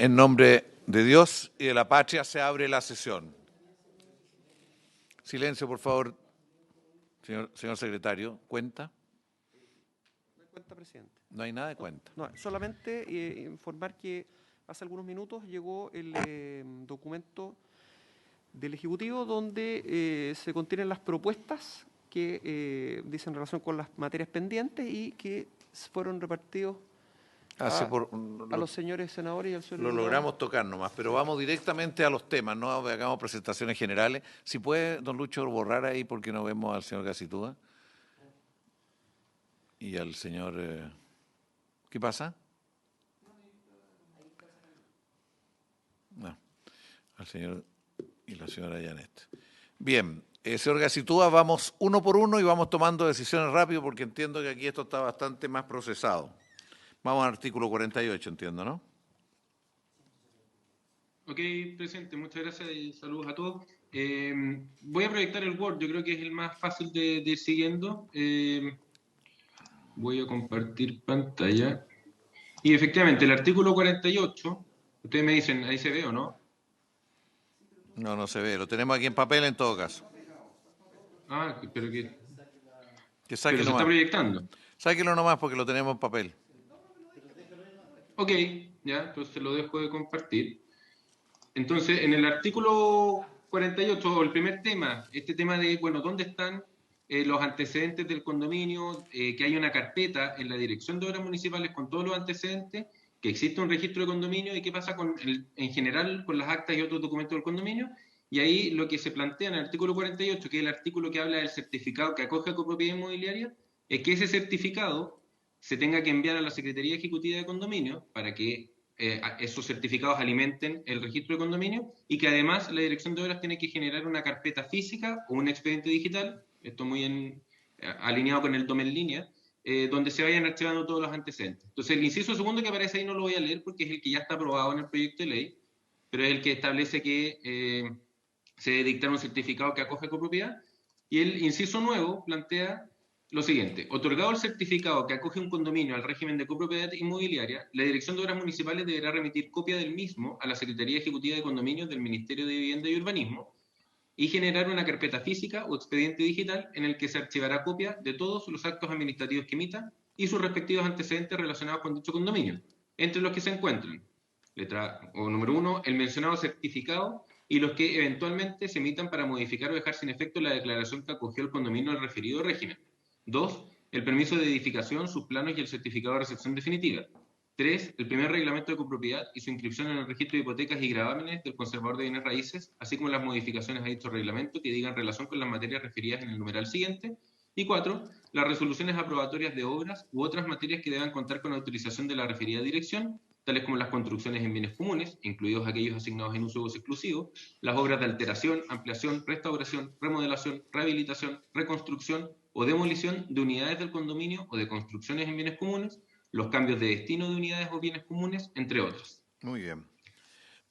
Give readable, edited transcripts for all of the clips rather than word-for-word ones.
En nombre de Dios y de la patria se abre la sesión. Silencio, por favor, señor secretario. ¿Cuenta? No hay cuenta, presidente. No hay nada de cuenta. No, solamente informar que hace algunos minutos llegó el documento del Ejecutivo donde se contienen las propuestas que dicen relación con las materias pendientes y que fueron repartidos a los señores senadores y al señor Lo diputado. logramos tocar nomás, pero vamos directamente a los temas, no hagamos presentaciones generales. Si puede, don Lucho, borrar ahí porque no vemos al señor Gacitúa y al señor... ¿Qué pasa? No, al señor y la señora Yanet. Bien, señor Gacitúa, vamos uno por uno y vamos tomando decisiones rápido porque entiendo que aquí esto está bastante más procesado. Vamos al artículo 48, entiendo, ¿no? Ok, presidente, muchas gracias y saludos a todos. Voy a proyectar el Word, yo creo que es el más fácil de ir siguiendo. Voy a compartir pantalla. Y efectivamente, el artículo 48, ustedes me dicen, ahí se ve o no. No, no se ve, lo tenemos aquí en papel en todo caso. Ah, pero que... Que Pero sáquelo se está nomás. proyectando. Sáquelo nomás porque lo tenemos en papel. Ok, ya, entonces lo dejo de compartir. Entonces, en el artículo 48, el primer tema, este tema de, bueno, ¿dónde están los antecedentes del condominio? Que hay una carpeta en la Dirección de Obras Municipales con todos los antecedentes, que existe un registro de condominio y qué pasa con en general con las actas y otros documentos del condominio. Y ahí lo que se plantea en el artículo 48, que es el artículo que habla del certificado que acoge a copropiedad inmobiliaria, es que ese certificado se tenga que enviar a la Secretaría Ejecutiva de Condominio para que esos certificados alimenten el registro de condominio y que además la Dirección de Obras tiene que generar una carpeta física o un expediente digital, esto muy alineado con el DOM en línea, donde se vayan archivando todos los antecedentes. Entonces el inciso segundo que aparece ahí no lo voy a leer porque es el que ya está aprobado en el proyecto de ley, pero es el que establece que se debe dictar un certificado que acoge copropiedad, y el inciso nuevo plantea lo siguiente: otorgado el certificado que acoge un condominio al régimen de copropiedad inmobiliaria, la Dirección de Obras Municipales deberá remitir copia del mismo a la Secretaría Ejecutiva de Condominios del Ministerio de Vivienda y Urbanismo y generar una carpeta física o expediente digital en el que se archivará copia de todos los actos administrativos que emita y sus respectivos antecedentes relacionados con dicho condominio, entre los que se encuentran, número 1, el mencionado certificado y los que eventualmente se emitan para modificar o dejar sin efecto la declaración que acogió el condominio al referido régimen. 2. El permiso de edificación, sus planos y el certificado de recepción definitiva. 3. El primer reglamento de copropiedad y su inscripción en el registro de hipotecas y gravámenes del conservador de bienes raíces, así como las modificaciones a dicho reglamento que digan relación con las materias referidas en el numeral siguiente. Y 4. Las resoluciones aprobatorias de obras u otras materias que deban contar con autorización de la referida dirección, tales como las construcciones en bienes comunes, incluidos aquellos asignados en uso exclusivo, las obras de alteración, ampliación, restauración, remodelación, rehabilitación, reconstrucción o demolición de unidades del condominio o de construcciones en bienes comunes, los cambios de destino de unidades o bienes comunes, entre otros. Muy bien.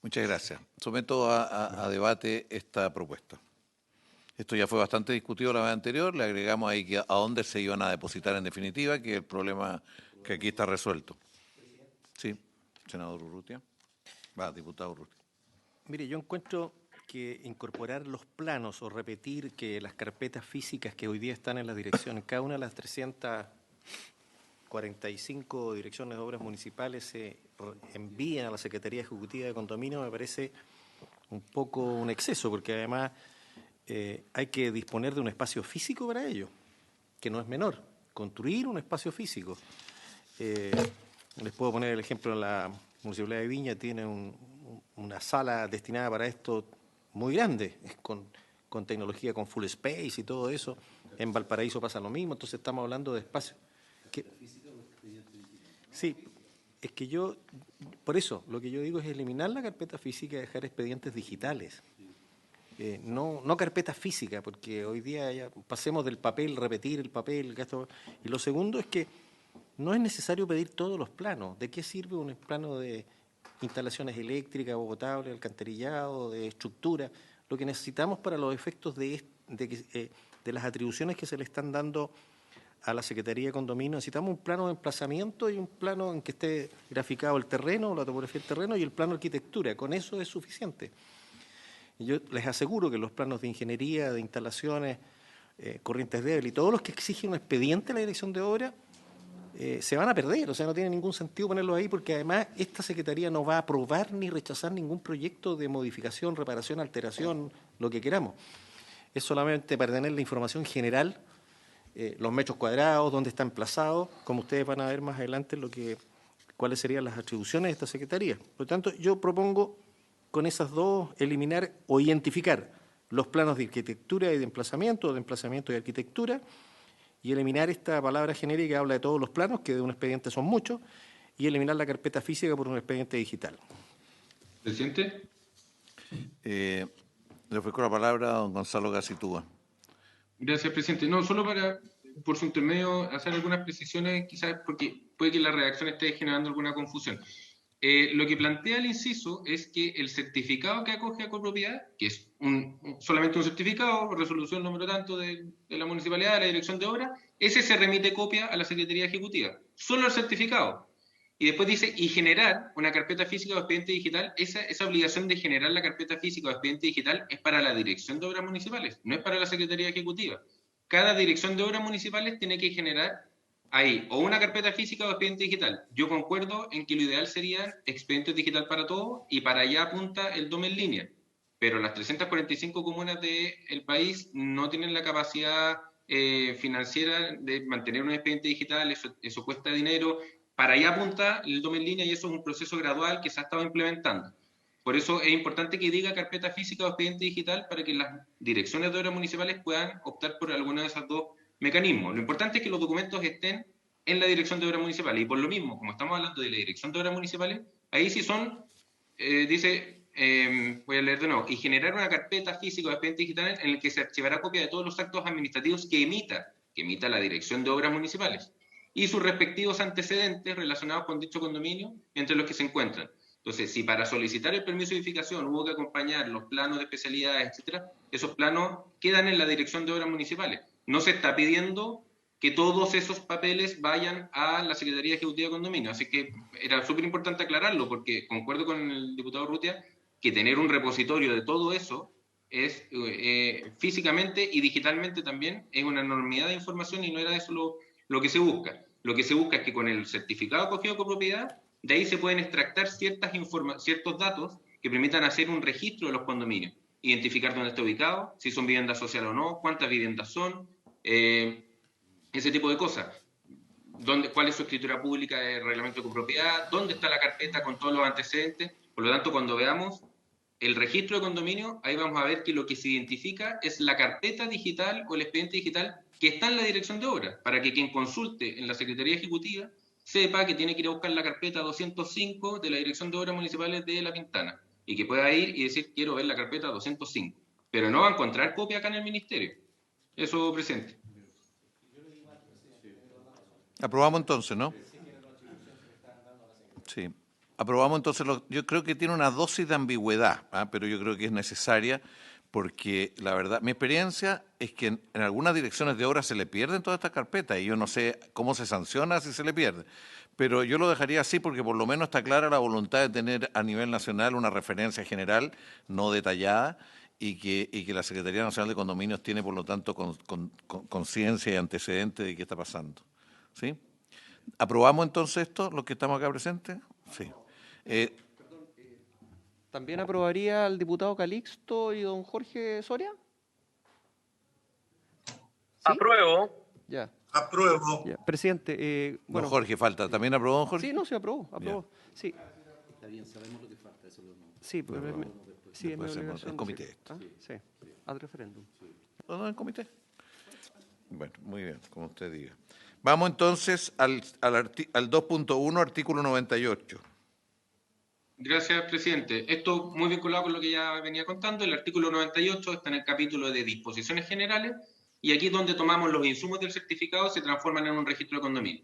Muchas gracias. Someto a debate esta propuesta. Esto ya fue bastante discutido la vez anterior, le agregamos ahí que a dónde se iban a depositar en definitiva, que es el problema que aquí está resuelto. Sí, senador Urrutia. Diputado Urrutia. Mire, yo encuentro que incorporar los planos o repetir que las carpetas físicas que hoy día están en la dirección, en cada una de las 345 direcciones de obras municipales se envíen a la Secretaría Ejecutiva de Condominio, me parece un poco un exceso, porque además hay que disponer de un espacio físico para ello, que no es menor, construir un espacio físico. Les puedo poner el ejemplo: la Municipalidad de Viña tiene una sala destinada para esto muy grande, con tecnología, con full space y todo eso. En Valparaíso pasa lo mismo, entonces estamos hablando de espacio. Sí, es que por eso, lo que yo digo es eliminar la carpeta física y dejar expedientes digitales. No carpeta física, porque hoy día ya pasemos del papel, repetir el papel, gasto. Y lo segundo es que no es necesario pedir todos los planos. ¿De qué sirve un plano de instalaciones eléctricas, agua potable, alcantarillado, de estructura? Lo que necesitamos para los efectos de las atribuciones que se le están dando a la Secretaría de Condominio, necesitamos un plano de emplazamiento y un plano en que esté graficado el terreno, la topografía del terreno y el plano de arquitectura. Con eso es suficiente. Y yo les aseguro que los planos de ingeniería, de instalaciones, corrientes débiles y todos los que exigen un expediente en la dirección de obra, se van a perder. O sea, no tiene ningún sentido ponerlos ahí porque además esta Secretaría no va a aprobar ni rechazar ningún proyecto de modificación, reparación, alteración, lo que queramos. Es solamente para tener la información general, los metros cuadrados, dónde está emplazado, como ustedes van a ver más adelante cuáles serían las atribuciones de esta Secretaría. Por lo tanto, yo propongo con esas dos eliminar o identificar los planos de arquitectura y de emplazamiento y arquitectura, y eliminar esta palabra genérica que habla de todos los planos, que de un expediente son muchos, y eliminar la carpeta física por un expediente digital. Presidente. Le ofrezco la palabra a don Gonzalo Gacitúa. Gracias, presidente. No, solo para, por su intermedio, hacer algunas precisiones, quizás porque puede que la redacción esté generando alguna confusión. Lo que plantea el inciso es que el certificado que acoge a copropiedad, que es solamente un certificado, resolución número tanto de la municipalidad, de la dirección de obra, ese se remite copia a la Secretaría Ejecutiva. Solo el certificado. Y después dice, y generar una carpeta física o expediente digital, esa obligación de generar la carpeta física o expediente digital es para la dirección de obras municipales, no es para la Secretaría Ejecutiva. Cada dirección de obras municipales tiene que generar ahí o una carpeta física o expediente digital. Yo concuerdo en que lo ideal sería expediente digital para todo y para allá apunta el DOM en línea. Pero las 345 comunas del país no tienen la capacidad financiera de mantener un expediente digital, eso cuesta dinero. Para allá apunta el DOM en línea y eso es un proceso gradual que se ha estado implementando. Por eso es importante que diga carpeta física o expediente digital para que las direcciones de obras municipales puedan optar por alguno de esos dos mecanismos. Lo importante es que los documentos estén en la dirección de obras municipales y por lo mismo, como estamos hablando de la dirección de obras municipales, ahí sí son, voy a leer de nuevo, y generar una carpeta física o expediente digital en el que se archivará copia de todos los actos administrativos que emita la dirección de obras municipales y sus respectivos antecedentes relacionados con dicho condominio entre los que se encuentran. Entonces, si para solicitar el permiso de edificación hubo que acompañar los planos de especialidades, etcétera, esos planos quedan en la dirección de obras municipales. No se está pidiendo que todos esos papeles vayan a la Secretaría Ejecutiva de Condominio. Así que era súper importante aclararlo, porque concuerdo con el diputado Urrutia que tener un repositorio de todo eso es físicamente y digitalmente también es una enormidad de información y no era eso lo que se busca. Lo que se busca es que con el certificado acogido con propiedad, de ahí se pueden extractar ciertos datos que permitan hacer un registro de los condominios, identificar dónde está ubicado, si son viviendas sociales o no, cuántas viviendas son, ese tipo de cosas. ¿Cuál es su escritura pública de reglamento de copropiedad? ¿Dónde está la carpeta con todos los antecedentes? Por lo tanto, cuando veamos el registro de condominio, ahí vamos a ver que lo que se identifica es la carpeta digital o el expediente digital que está en la dirección de obra, para que quien consulte en la Secretaría Ejecutiva sepa que tiene que ir a buscar la carpeta 205 de la Dirección de Obras Municipales de La Pintana y que pueda ir y decir, quiero ver la carpeta 205. Pero no va a encontrar copia acá en el Ministerio. Eso, presidente. Aprobamos entonces, ¿no? Sí. Aprobamos entonces. Yo creo que tiene una dosis de ambigüedad, pero yo creo que es necesaria porque la verdad, mi experiencia es que en algunas direcciones de obra se le pierden todas estas carpetas y yo no sé cómo se sanciona si se le pierde. Pero yo lo dejaría así porque por lo menos está clara la voluntad de tener a nivel nacional una referencia general, no detallada, y que la Secretaría Nacional de Condominios tiene, por lo tanto, conciencia y antecedentes de qué está pasando. ¿Sí? ¿Aprobamos entonces esto, los que estamos acá presentes? Sí. ¿También aprobaría al diputado Calixto y don Jorge Soria? ¿Sí? Apruebo. Ya. Apruebo. Ya. Presidente, bueno. Don Jorge, falta. ¿También aprobó, don Jorge? Sí, no, se aprobó. Sí. Está bien, sabemos lo que falta, eso lo Sí, pero sí, es mi obligación. El comité. Sí, ad referéndum. ¿No, el comité? Bueno, muy bien, como usted diga. Vamos entonces al 2.1, artículo 98. Gracias, presidente. Esto muy vinculado con lo que ya venía contando. El artículo 98 está en el capítulo de disposiciones generales y aquí es donde tomamos los insumos del certificado se transforman en un registro de condominio.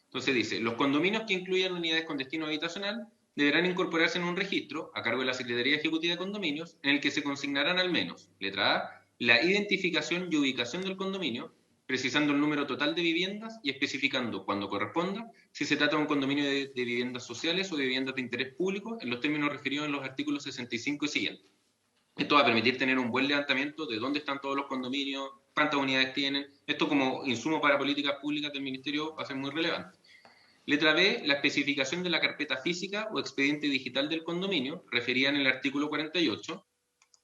Entonces dice, los condominios que incluyan unidades con destino habitacional deberán incorporarse en un registro a cargo de la Secretaría Ejecutiva de Condominios en el que se consignarán al menos, letra A, la identificación y ubicación del condominio, precisando el número total de viviendas y especificando, cuando corresponda, si se trata de un condominio de viviendas sociales o de viviendas de interés público, en los términos referidos en los artículos 65 y siguientes. Esto va a permitir tener un buen levantamiento de dónde están todos los condominios, cuántas unidades tienen. Esto como insumo para políticas públicas del Ministerio va a ser muy relevante. Letra B, la especificación de la carpeta física o expediente digital del condominio, referida en el artículo 48.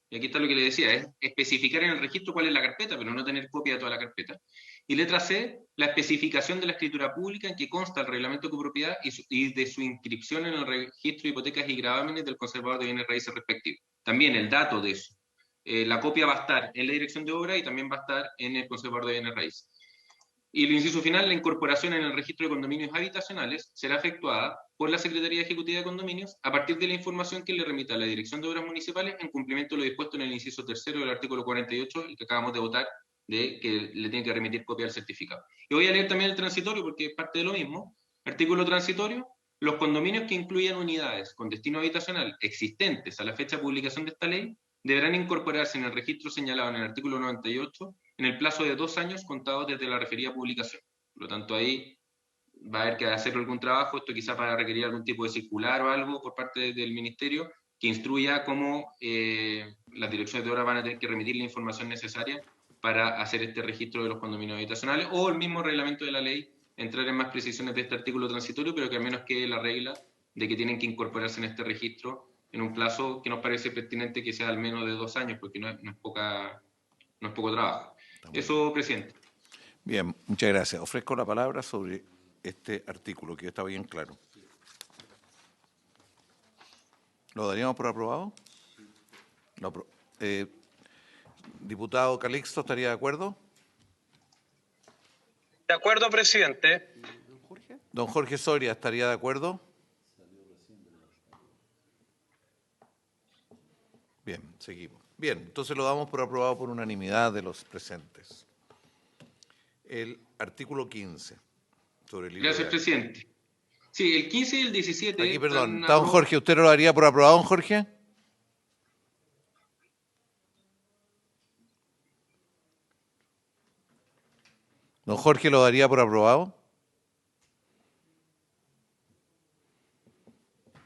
Y aquí está lo que le decía, es especificar en el registro cuál es la carpeta, pero no tener copia de toda la carpeta. Y letra C, la especificación de la escritura pública en que consta el reglamento de copropiedad y de su inscripción en el registro de hipotecas y gravámenes del conservador de bienes raíces respectivos. También el dato de eso. La copia va a estar en la dirección de obra y también va a estar en el conservador de bienes raíces. Y el inciso final, la incorporación en el registro de condominios habitacionales será efectuada por la Secretaría Ejecutiva de Condominios a partir de la información que le remita a la Dirección de Obras Municipales en cumplimiento de lo dispuesto en el inciso tercero del artículo 48, el que acabamos de votar, de que le tiene que remitir copia del certificado. Y voy a leer también el transitorio porque es parte de lo mismo. Artículo transitorio. Los condominios que incluyan unidades con destino habitacional existentes a la fecha de publicación de esta ley deberán incorporarse en el registro señalado en el artículo 98 en el plazo de 2 años contados desde la referida publicación. Por lo tanto, ahí va a haber que hacer algún trabajo, esto quizás para requerir algún tipo de circular o algo por parte del Ministerio que instruya cómo las direcciones de obra van a tener que remitir la información necesaria para hacer este registro de los condominios habitacionales, o el mismo reglamento de la ley entrar en más precisiones de este artículo transitorio, pero que al menos quede la regla de que tienen que incorporarse en este registro en un plazo que nos parece pertinente que sea al menos de 2 años, porque no es poco trabajo. Eso, presidente. Bien, muchas gracias. Ofrezco la palabra sobre este artículo, que está bien claro. ¿Lo daríamos por aprobado? Diputado Calixto, ¿estaría de acuerdo? De acuerdo, presidente. Don Jorge Soria, ¿estaría de acuerdo? Bien, seguimos. Bien, entonces lo damos por aprobado por unanimidad de los presentes. El artículo 15. Sobre el libro. Gracias, presidente. Sí, el 15 y el 17... Aquí, perdón. Don Jorge, ¿usted lo daría por aprobado, don Jorge? ¿Don Jorge lo daría por aprobado?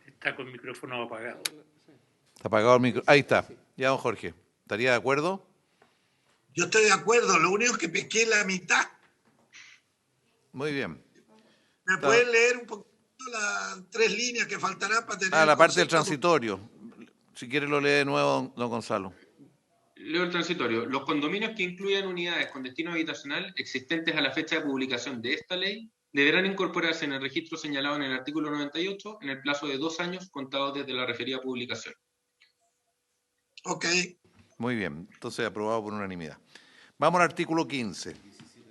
Está con el micrófono apagado. Está apagado el micrófono. Ahí está. Ya, don Jorge. ¿Estaría de acuerdo? Yo estoy de acuerdo. Lo único que pesqué la mitad. Muy bien. ¿Me pueden leer un poquito las 3 líneas que faltarán para tener... La parte del transitorio. Si quiere lo lee de nuevo, don Gonzalo. Leo el transitorio. Los condominios que incluyan unidades con destino habitacional existentes a la fecha de publicación de esta ley deberán incorporarse en el registro señalado en el artículo 98 en el plazo de 2 años contados desde la referida publicación. Ok. Muy bien. Entonces, aprobado por unanimidad. Vamos al artículo 15.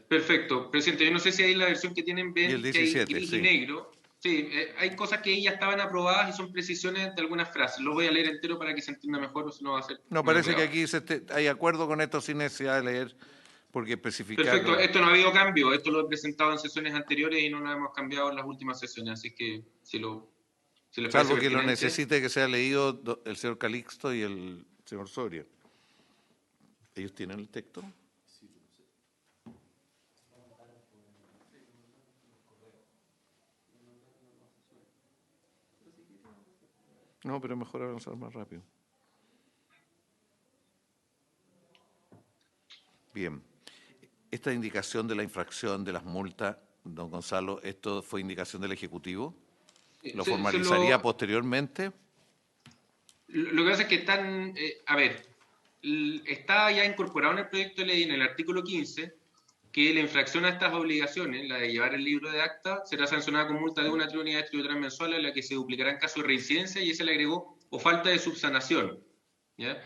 Perfecto. Presidente, yo no sé si hay la versión que tienen ven, Y el 17, que hay gris sí. y negro. Sí, hay cosas que ya estaban aprobadas y son precisiones de algunas frases. Lo voy a leer entero para que se entienda mejor, o si no va a ser... No, parece que aquí hay acuerdo con esto sin necesidad de leer, porque especificar... Perfecto, esto no ha habido cambio, esto lo he presentado en sesiones anteriores y no lo hemos cambiado en las últimas sesiones, así que si les Salvo parece que lo pertinente... necesite que sea leído el señor Calixto y el señor Soria. ¿Ellos tienen el texto? No, pero mejor avanzar más rápido. Bien. Esta indicación de la infracción de las multas, don Gonzalo, ¿esto fue indicación del Ejecutivo? ¿Lo formalizaría posteriormente? Lo que pasa es que están... está ya incorporado en el proyecto de ley, en el artículo 15, que la infracción a estas obligaciones, la de llevar el libro de acta, será sancionada con multa de 1 a 3 unidades tributarias mensuales, la que se duplicará en caso de reincidencia, y ese le agregó o falta de subsanación. ¿Ya?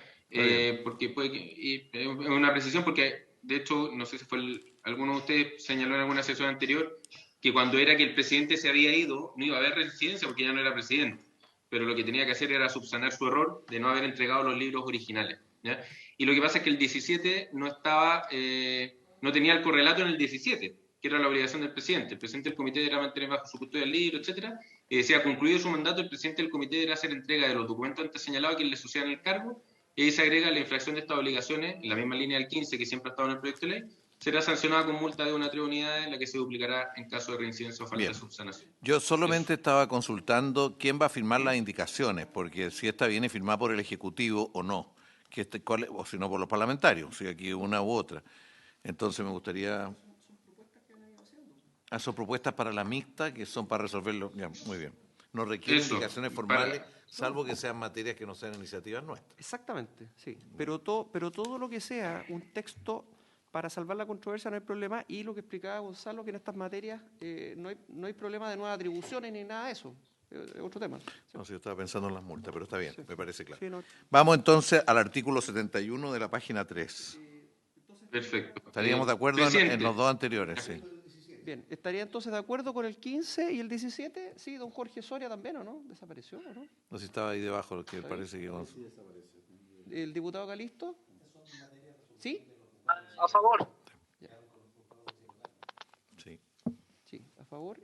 Porque puede que, es una precisión, porque de hecho, no sé si fue alguno de ustedes señaló en alguna sesión anterior, que cuando era que el presidente se había ido, no iba a haber reincidencia porque ya no era presidente, pero lo que tenía que hacer era subsanar su error de no haber entregado los libros originales. ¿Ya? Y lo que pasa es que el 17 no estaba... no tenía el correlato en el 17, que era la obligación del presidente. El presidente del comité deberá mantener bajo su custodia el libro, etcétera. Y decía, concluido su mandato, el presidente del comité deberá hacer entrega de los documentos antes señalados a quien le sucedan el cargo, y ahí se agrega la infracción de estas obligaciones, en la misma línea del 15 que siempre ha estado en el proyecto de ley, será sancionada con multa de 1 a 3 unidades, la que se duplicará en caso de reincidencia o falta Bien. de subsanación. Yo solamente estaba consultando quién va a firmar las indicaciones, porque si esta viene firmada por el Ejecutivo o no, o si no por los parlamentarios, si aquí una u otra. Entonces me gustaría... son propuestas para la mixta, que son para resolverlo. Ya, muy bien. No requieren Eso, indicaciones formales, salvo que sean materias que no sean iniciativas nuestras. Exactamente, sí. Pero todo lo que sea un texto para salvar la controversia no hay problema, y lo que explicaba Gonzalo, que en estas materias no hay problema de nuevas atribuciones ni nada de eso. Es otro tema. No sé, yo estaba pensando en las multas, pero está bien, me parece claro. Sí, no. Vamos entonces al artículo 71 de la página 3. Perfecto. Estaríamos de acuerdo en los dos anteriores, sí. Bien, ¿estaría entonces de acuerdo con el 15 y el 17? Sí, don Jorge Soria también, ¿o no? ¿Desapareció o no? No sé si estaba ahí debajo, que parece que... ¿El diputado Calisto? ¿Sí? A favor. Sí. Sí, a favor.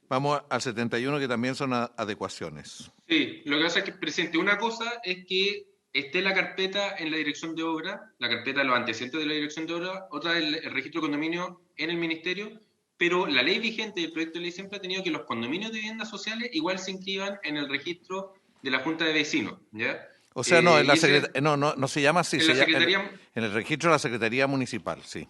Vamos al 71, que también son adecuaciones. Sí, lo que pasa es que, presidente, una cosa es que esté la carpeta en la dirección de obra, la carpeta de los antecedentes de la dirección de obra, otra es el registro de condominio en el ministerio, pero la ley vigente del proyecto de ley siempre ha tenido que los condominios de viviendas sociales igual se inscriban en el registro de la Junta de Vecinos, ¿ya? O sea, no, no se llama así, en el registro de la Secretaría Municipal, sí.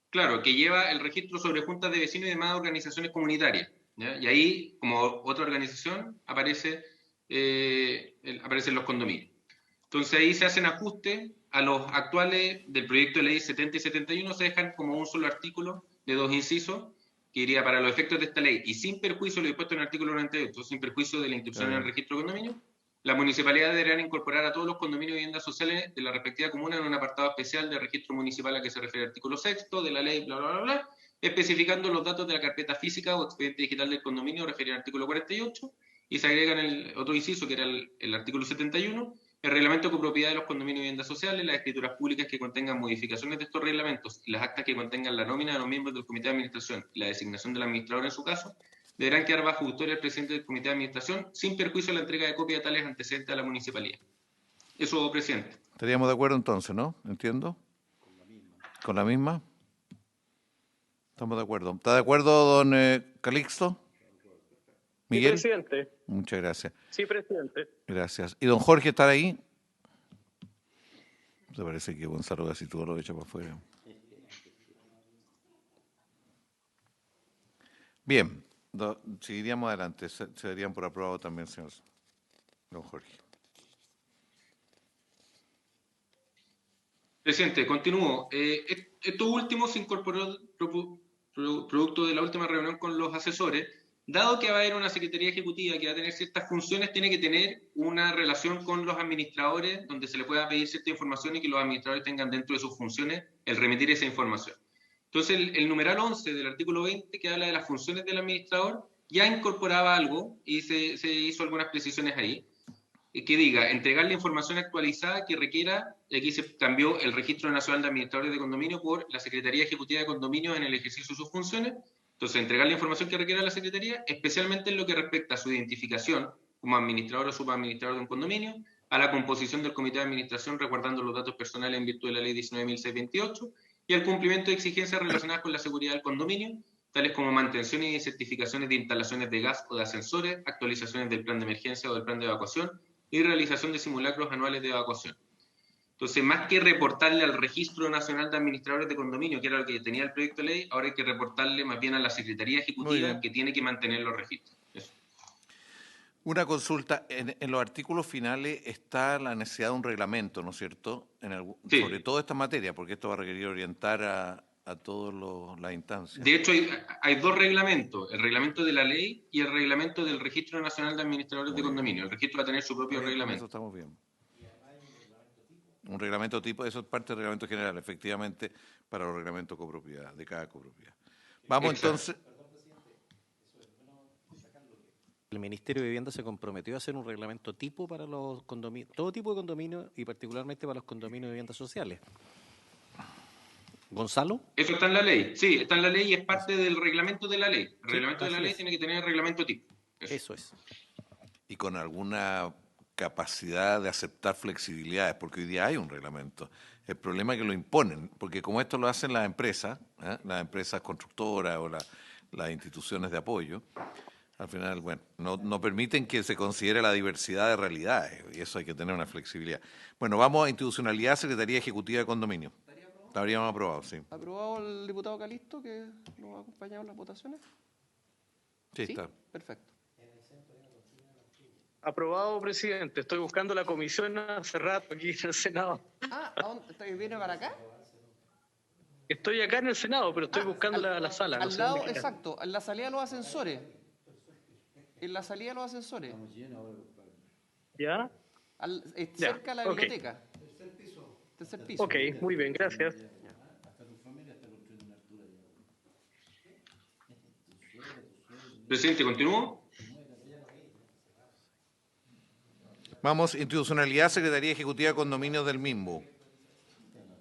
Claro, que lleva el registro sobre juntas de vecinos y demás organizaciones comunitarias, ¿ya? Y ahí, como otra organización, aparecen los condominios. Entonces ahí se hacen ajustes a los actuales del proyecto de ley 70 y 71, se dejan como un solo artículo de 2 incisos, que iría para los efectos de esta ley, y sin perjuicio, lo dispuesto en el artículo 98, sin perjuicio de la inscripción en el registro de condominio, las municipalidades deberán incorporar a todos los condominios de viviendas sociales de la respectiva comuna en un apartado especial de registro municipal a que se refiere el artículo 6 de la ley, bla, bla, bla, bla, especificando los datos de la carpeta física o expediente digital del condominio referido al artículo 48, y se agrega en el otro inciso, que era el artículo 71, el reglamento de copropiedad de los condominios de viviendas sociales, las escrituras públicas que contengan modificaciones de estos reglamentos y las actas que contengan la nómina de los miembros del comité de administración y la designación del administrador en su caso, deberán quedar bajo custodia del presidente del comité de administración sin perjuicio de la entrega de copia de tales antecedentes a la municipalidad. Eso, presidente. Estaríamos de acuerdo entonces, ¿no? ¿Entiendo? ¿Con la misma? Estamos de acuerdo. ¿Está de acuerdo, don Calixto? ¿Miguel? Sí, presidente. Muchas gracias. Sí, presidente. Gracias. ¿Y don Jorge está ahí? Me parece que Gonzalo casi todo lo echa para afuera. Bien, seguiríamos adelante. Se darían por aprobado también, señor don Jorge. Presidente, continúo. Esto último se incorporó producto de la última reunión con los asesores. Dado que va a haber una Secretaría Ejecutiva que va a tener ciertas funciones, tiene que tener una relación con los administradores donde se le pueda pedir cierta información y que los administradores tengan dentro de sus funciones el remitir esa información. Entonces, el numeral 11 del artículo 20, que habla de las funciones del administrador, ya incorporaba algo y se hizo algunas precisiones ahí, que diga, entregar la información actualizada que requiera, y aquí se cambió el Registro Nacional de Administradores de Condominio por la Secretaría Ejecutiva de Condominio en el ejercicio de sus funciones. Entonces, entregar la información que requiera la Secretaría, especialmente en lo que respecta a su identificación como administrador o subadministrador de un condominio, a la composición del comité de administración resguardando los datos personales en virtud de la ley 19.628 y al cumplimiento de exigencias relacionadas con la seguridad del condominio, tales como mantención y certificaciones de instalaciones de gas o de ascensores, actualizaciones del plan de emergencia o del plan de evacuación y realización de simulacros anuales de evacuación. Entonces, más que reportarle al Registro Nacional de Administradores de Condominio, que era lo que tenía el proyecto de ley, ahora hay que reportarle más bien a la Secretaría Ejecutiva, que tiene que mantener los registros. Eso. Una consulta. En los artículos finales está la necesidad de un reglamento, ¿no es cierto? Sí. Sobre todo esta materia, porque esto va a requerir orientar a todas las instancias. De hecho, hay dos reglamentos, el reglamento de la ley y el reglamento del Registro Nacional de Administradores de Condominio. El registro va a tener su propio reglamento. Eso estamos bien. Un reglamento tipo, eso es parte del reglamento general, efectivamente, para los reglamentos copropiedad, de cada copropiedad. Vamos entonces. El Ministerio de Vivienda se comprometió a hacer un reglamento tipo para los condominios, todo tipo de condominios y particularmente para los condominios de viviendas sociales. ¿Gonzalo? Eso está en la ley, sí, está en la ley y es parte del reglamento de la ley. El reglamento de la ley es. tiene que tener el reglamento tipo. Eso es. Y con alguna capacidad de aceptar flexibilidades, porque hoy día hay un reglamento. El problema es que lo imponen, porque como esto lo hacen las empresas constructoras o las instituciones de apoyo, al final, bueno, no permiten que se considere la diversidad de realidades, y eso hay que tener una flexibilidad. Bueno, vamos a institucionalidad, Secretaría Ejecutiva de Condominio. Estaríamos aprobado, sí. ¿Aprobado el diputado Calisto, que nos ha acompañado en las votaciones? Sí, está. Perfecto. Aprobado, presidente. Estoy buscando la comisión hace rato aquí en el Senado. ¿A dónde viene para acá? Estoy acá en el Senado, pero estoy buscando la sala. Al no sé lado, dónde queda. exacto, en la salida de los ascensores. En la salida de los ascensores. ¿Ya? Ya, Cerca de la ok. biblioteca. Tercer piso. Ok, muy bien, gracias. Presidente, ¿continúo? Vamos, institucionalidad, Secretaría Ejecutiva de Condominios del mismo.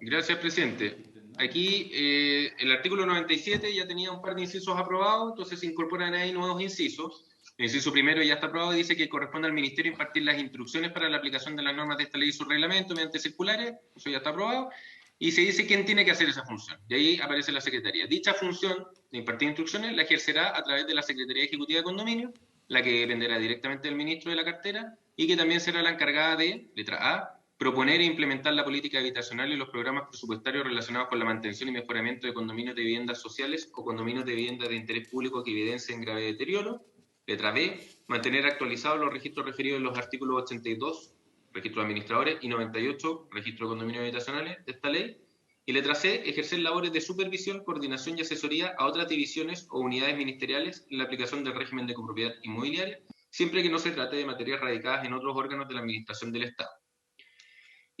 Gracias, presidente. Aquí el artículo 97 ya tenía un par de incisos aprobados, entonces se incorporan ahí nuevos incisos. El inciso primero ya está aprobado y dice que corresponde al Ministerio impartir las instrucciones para la aplicación de las normas de esta ley y su reglamento mediante circulares, eso ya está aprobado, y se dice quién tiene que hacer esa función. Y ahí aparece la Secretaría. Dicha función de impartir instrucciones la ejercerá a través de la Secretaría Ejecutiva de Condominio, la que dependerá directamente del ministro de la cartera, y que también será la encargada de, letra A, proponer e implementar la política habitacional y los programas presupuestarios relacionados con la mantención y mejoramiento de condominios de viviendas sociales o condominios de viviendas de interés público que evidencien grave deterioro. Letra B, mantener actualizados los registros referidos en los artículos 82, registro de administradores, y 98, registro de condominios habitacionales de esta ley. Y letra C, ejercer labores de supervisión, coordinación y asesoría a otras divisiones o unidades ministeriales en la aplicación del régimen de copropiedad inmobiliaria, siempre que no se trate de materias radicadas en otros órganos de la administración del Estado.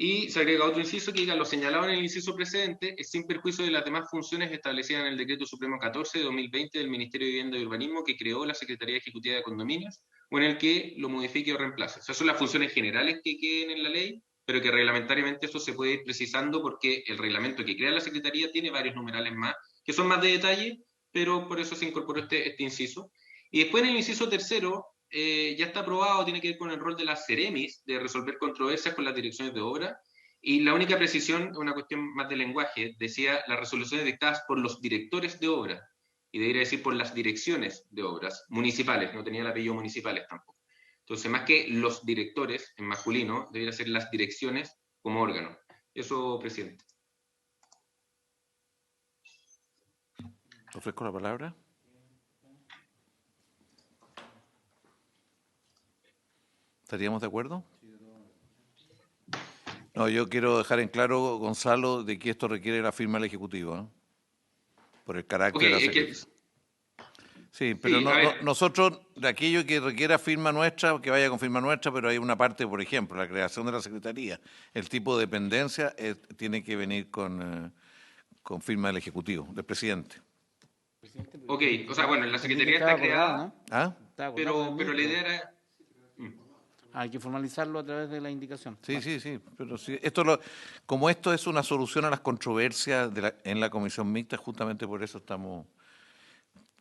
Y se agrega otro inciso que diga: lo señalado en el inciso precedente es sin perjuicio de las demás funciones establecidas en el Decreto Supremo 14 de 2020 del Ministerio de Vivienda y Urbanismo que creó la Secretaría Ejecutiva de Condominios, o en el que lo modifique o reemplace. Esas son las funciones generales que queden en la ley, pero que reglamentariamente eso se puede ir precisando porque el reglamento que crea la Secretaría tiene varios numerales más, que son más de detalle, pero por eso se incorporó este inciso. Y después en el inciso tercero, ya está aprobado, tiene que ver con el rol de las Ceremis, de resolver controversias con las direcciones de obra, y la única precisión, una cuestión más de lenguaje, decía las resoluciones dictadas por los directores de obra, y debería decir por las direcciones de obras municipales, no tenía el apellido municipales tampoco. Entonces, más que los directores, en masculino, debería ser las direcciones como órgano. Eso, presidente. Ofrezco la palabra. ¿Estaríamos de acuerdo? No, yo quiero dejar en claro, Gonzalo, de que esto requiere la firma del Ejecutivo, ¿no? Por el carácter de la Secretaría. Sí, pero Sí, nosotros, de aquello que requiera firma nuestra, que vaya con firma nuestra, pero hay una parte, por ejemplo, la creación de la Secretaría, el tipo de dependencia tiene que venir con firma del Ejecutivo, del presidente. Ok, o sea, bueno, la Secretaría está creada, ¿no? ¿Ah? pero la idea era... Hay que formalizarlo a través de la indicación. Sí, sí, sí, pero sí, como esto es una solución a las controversias en la comisión mixta, justamente por eso estamos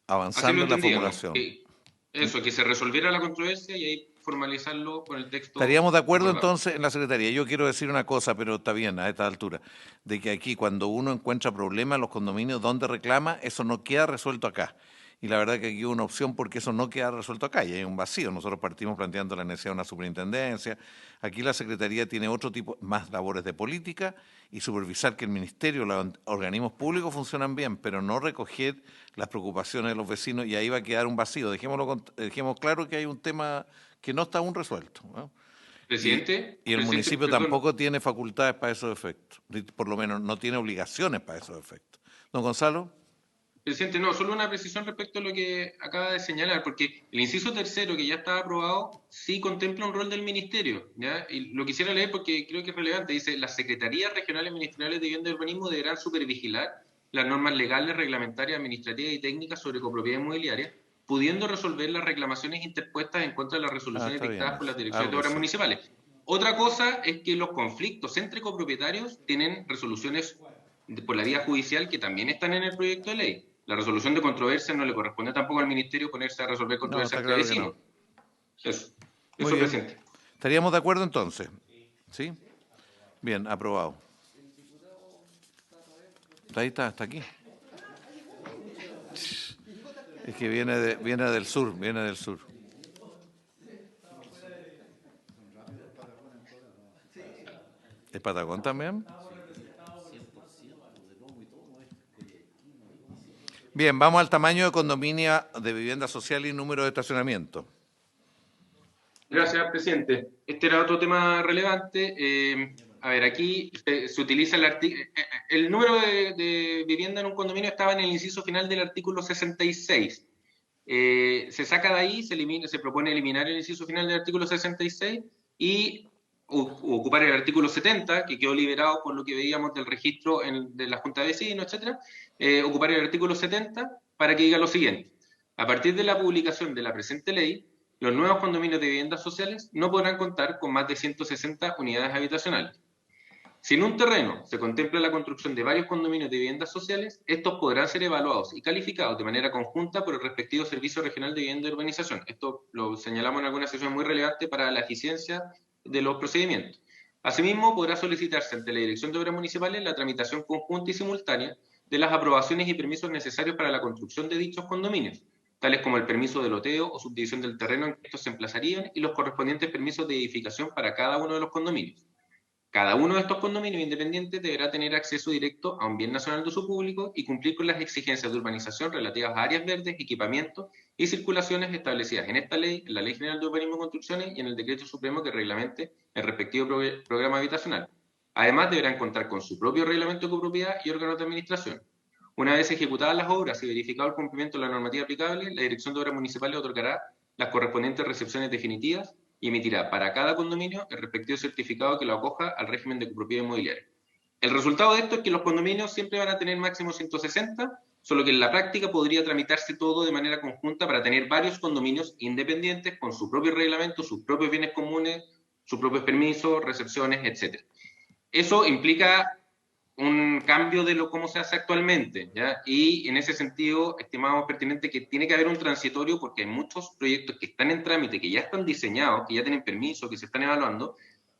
avanzando en la formulación. Que se resolviera la controversia y ahí formalizarlo con el texto. Estaríamos de acuerdo acordado. entonces en la Secretaría. Yo quiero decir una cosa, pero está bien a esta altura, de que aquí cuando uno encuentra problemas en los condominios donde reclama, eso no queda resuelto acá. Y la verdad que aquí hay una opción porque eso no queda resuelto acá y hay un vacío. Nosotros partimos planteando la necesidad de una superintendencia. Aquí la Secretaría tiene otro tipo, más labores de política y supervisar que el Ministerio, los organismos públicos funcionan bien, pero no recoger las preocupaciones de los vecinos y ahí va a quedar un vacío. Dejemos claro que hay un tema que no está aún resuelto, ¿no? Presidente. Y el municipio perdón. tampoco tiene facultades para esos efectos, por lo menos no tiene obligaciones para esos efectos. Don Gonzalo. Presidente, no, solo una precisión respecto a lo que acaba de señalar, porque el inciso tercero, que ya está aprobado, sí contempla un rol del ministerio, ¿ya? Y lo quisiera leer porque creo que es relevante. Dice: las secretarías regionales ministeriales de vivienda y urbanismo deberán supervigilar las normas legales, reglamentarias, administrativas y técnicas sobre copropiedad inmobiliaria, pudiendo resolver las reclamaciones interpuestas en contra de las resoluciones está dictadas bien, por las direcciones de algo obras así. municipales. Otra cosa es que los conflictos entre copropietarios tienen resoluciones por la vía judicial que también están en el proyecto de ley. La resolución de controversia no le corresponde tampoco al ministerio ponerse a resolver controversias está entre claro que vecinos. Eso, Muy bien. presidente. ¿Estaríamos de acuerdo entonces? ¿Sí? Bien, aprobado. Ahí está aquí. Es que viene del sur. ¿Es Patagón también? Bien, vamos al tamaño de condominio de vivienda social y número de estacionamiento. Gracias, presidente. Este era otro tema relevante. A ver, aquí se utiliza el número de vivienda en un condominio estaba en el inciso final del artículo 66. Se saca de ahí, se propone eliminar el inciso final del artículo 66 y ocupar el artículo 70, que quedó liberado por lo que veíamos del registro de la Junta de Vecinos, etcétera. Ocupar el artículo 70 para que diga lo siguiente. A partir de la publicación de la presente ley, los nuevos condominios de viviendas sociales no podrán contar con más de 160 unidades habitacionales. Si en un terreno se contempla la construcción de varios condominios de viviendas sociales, estos podrán ser evaluados y calificados de manera conjunta por el respectivo Servicio Regional de Vivienda y Urbanización. Esto lo señalamos en alguna sesión muy relevante para la eficiencia de los procedimientos. Asimismo, podrá solicitarse ante la Dirección de Obras Municipales la tramitación conjunta y simultánea de las aprobaciones y permisos necesarios para la construcción de dichos condominios, tales como el permiso de loteo o subdivisión del terreno en que estos se emplazarían y los correspondientes permisos de edificación para cada uno de los condominios. Cada uno de estos condominios independientes deberá tener acceso directo a un bien nacional de uso público y cumplir con las exigencias de urbanización relativas a áreas verdes, equipamientos y circulaciones establecidas en esta ley, en la Ley General de Urbanismo y Construcciones y en el Decreto Supremo que reglamente el respectivo programa habitacional. Además, deberán contar con su propio reglamento de copropiedad y órganos de administración. Una vez ejecutadas las obras y verificado el cumplimiento de la normativa aplicable, la Dirección de Obras Municipales otorgará las correspondientes recepciones definitivas y emitirá para cada condominio el respectivo certificado que lo acoja al régimen de copropiedad inmobiliaria. El resultado de esto es que los condominios siempre van a tener máximo 160, solo que en la práctica podría tramitarse todo de manera conjunta para tener varios condominios independientes con su propio reglamento, sus propios bienes comunes, sus propios permisos, recepciones, etc. Eso implica un cambio de cómo se hace actualmente, ¿ya? Y en ese sentido, estimamos pertinente que tiene que haber un transitorio porque hay muchos proyectos que están en trámite, que ya están diseñados, que ya tienen permiso, que se están evaluando,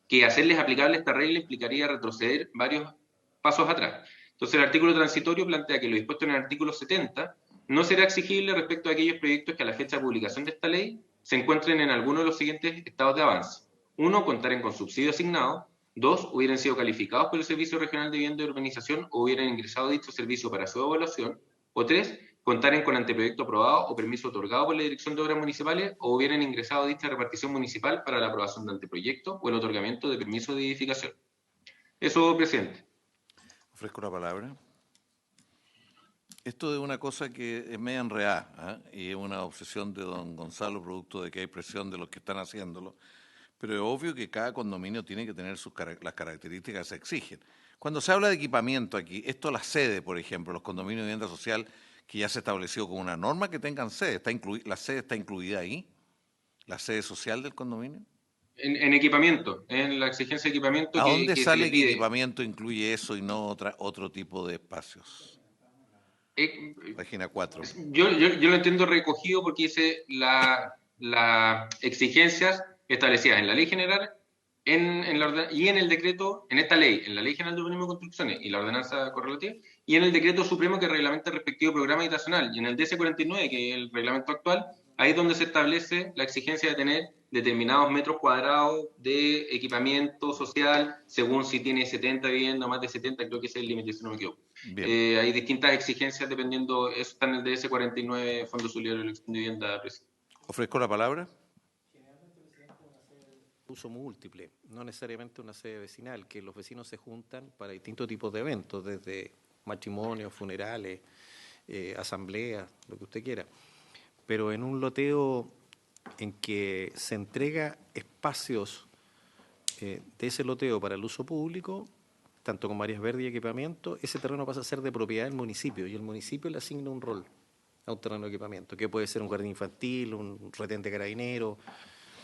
que hacerles aplicable esta regla implicaría retroceder varios pasos atrás. Entonces, el artículo transitorio plantea que lo dispuesto en el artículo 70 no será exigible respecto a aquellos proyectos que a la fecha de publicación de esta ley se encuentren en alguno de los siguientes estados de avance. 1. Contaren con subsidio asignado. 2. Hubieran sido calificados por el Servicio Regional de Vivienda y Urbanización o hubieran ingresado a dicho servicio para su evaluación. O 3. Contaren con anteproyecto aprobado o permiso otorgado por la Dirección de Obras Municipales o hubieran ingresado a dicha repartición municipal para la aprobación de anteproyecto o el otorgamiento de permiso de edificación. Eso, presidente. Ofrezco la palabra. Esto es una cosa que es media enredada, ¿eh? Y es una obsesión de don Gonzalo, producto de que hay presión de los que están haciéndolo. Pero es obvio que cada condominio tiene que tener las características que se exigen. Cuando se habla de equipamiento aquí, esto la sede, por ejemplo, los condominios de vivienda social, que ya se estableció con una norma que tengan sede, ¿la sede está incluida ahí? ¿La sede social del condominio? En equipamiento, en la exigencia de equipamiento. ¿A dónde sale se que equipamiento incluye eso y no otro tipo de espacios? Página 4. Yo lo entiendo recogido porque dice las exigencias establecidas en la ley general y en el decreto, en esta ley, en la Ley General de Urbanismo y Construcciones y la ordenanza correlativa, y en el decreto supremo que reglamenta el respectivo programa habitacional, y en el DC49, que es el reglamento actual, ahí es donde se establece la exigencia de tener determinados metros cuadrados de equipamiento social, según si tiene 70 viviendas o más de 70, creo que ese es el límite, si no me equivoco. Hay distintas exigencias dependiendo, eso está en el DC49, Fondo Solidario de Elección de Vivienda. Ofrezco la palabra. Uso múltiple, no necesariamente una sede vecinal, que los vecinos se juntan para distintos tipos de eventos, desde matrimonios, funerales, asambleas, lo que usted quiera. Pero en un loteo en que se entrega espacios de ese loteo para el uso público, tanto con áreas verdes y equipamiento, ese terreno pasa a ser de propiedad del municipio y el municipio le asigna un rol a un terreno de equipamiento, que puede ser un jardín infantil, un retén de carabineros,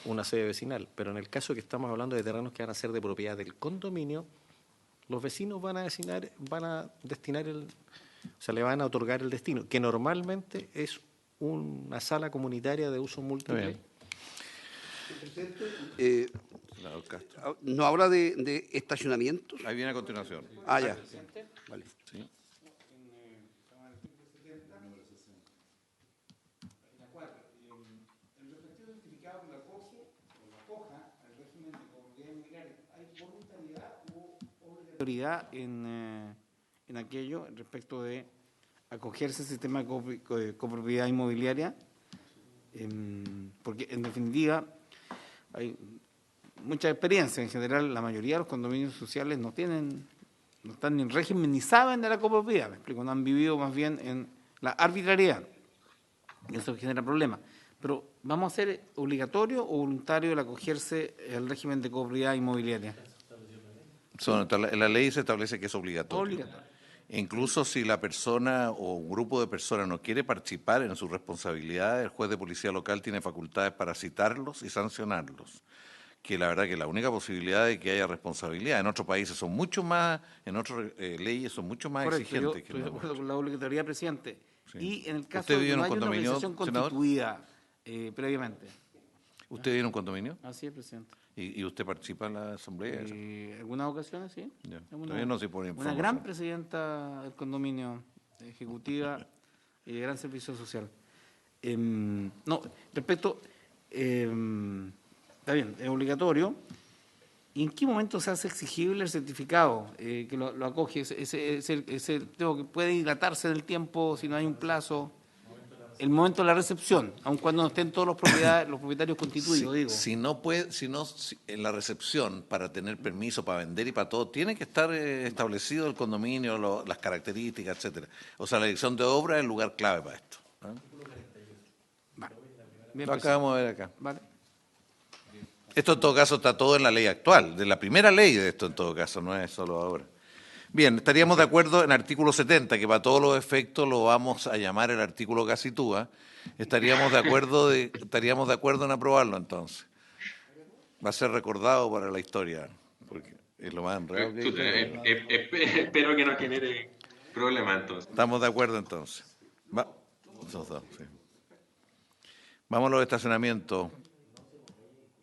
una sede vecinal, pero en el caso que estamos hablando de terrenos que van a ser de propiedad del condominio, los vecinos van a destinar le van a otorgar el destino, que normalmente es una sala comunitaria de uso múltiple. Castro. ¿No habla de estacionamientos? Ahí viene a continuación. Ah, ya. Vale. Sí. Autoridad en aquello respecto de acogerse al sistema de copropiedad inmobiliaria, porque en definitiva hay mucha experiencia. En general, la mayoría de los condominios sociales no están en régimen ni saben de la copropiedad, me explico, no han vivido más bien en la arbitrariedad. Y eso genera problemas. Pero, ¿vamos a hacer obligatorio o voluntario el acogerse al régimen de copropiedad inmobiliaria? En la ley se establece que es obligatorio. Obligatorio. Incluso si la persona o un grupo de personas no quiere participar en su responsabilidad, el juez de policía local tiene facultades para citarlos y sancionarlos. Que la verdad que la única posibilidad de que haya responsabilidad. En otros países son mucho más, en otras leyes son mucho más Correcto, exigentes. yo estoy de acuerdo con la obligatoriedad, presidente. Sí. Y en el caso ¿Usted de vive que en no un haya una condominio, organización senador? constituida previamente. ¿Usted vive en un condominio? Así es, presidente. ¿Y usted participa en la asamblea? Algunas ocasiones, sí. Ya. Es una- Todavía no se pone Una información. gran presidenta del condominio, ejecutiva y de gran servicio social. No, respecto, está bien, es obligatorio. ¿Y en qué momento se hace exigible el certificado que lo acoge? Ese tengo que puede dilatarse en el tiempo si no hay un plazo. El momento de la recepción, aun cuando no estén todos los propietarios constituidos, Si en la recepción, para tener permiso, para vender y para todo, tiene que estar establecido el condominio, las características, etcétera. O sea, la dirección de obra es el lugar clave para esto. Vale. Bien, Lo acabamos de ver acá. Vale. Esto en todo caso está todo en la ley actual, de la primera ley de esto en todo caso, no es solo ahora. Bien, estaríamos de acuerdo en artículo 70, que para todos los efectos lo vamos a llamar el artículo Gacitúa. Estaríamos de acuerdo en aprobarlo entonces. Va a ser recordado para la historia, porque es lo más enredado que hay. Espero que no genere problemas entonces. Estamos de acuerdo entonces. Sí. Vamos a los estacionamientos.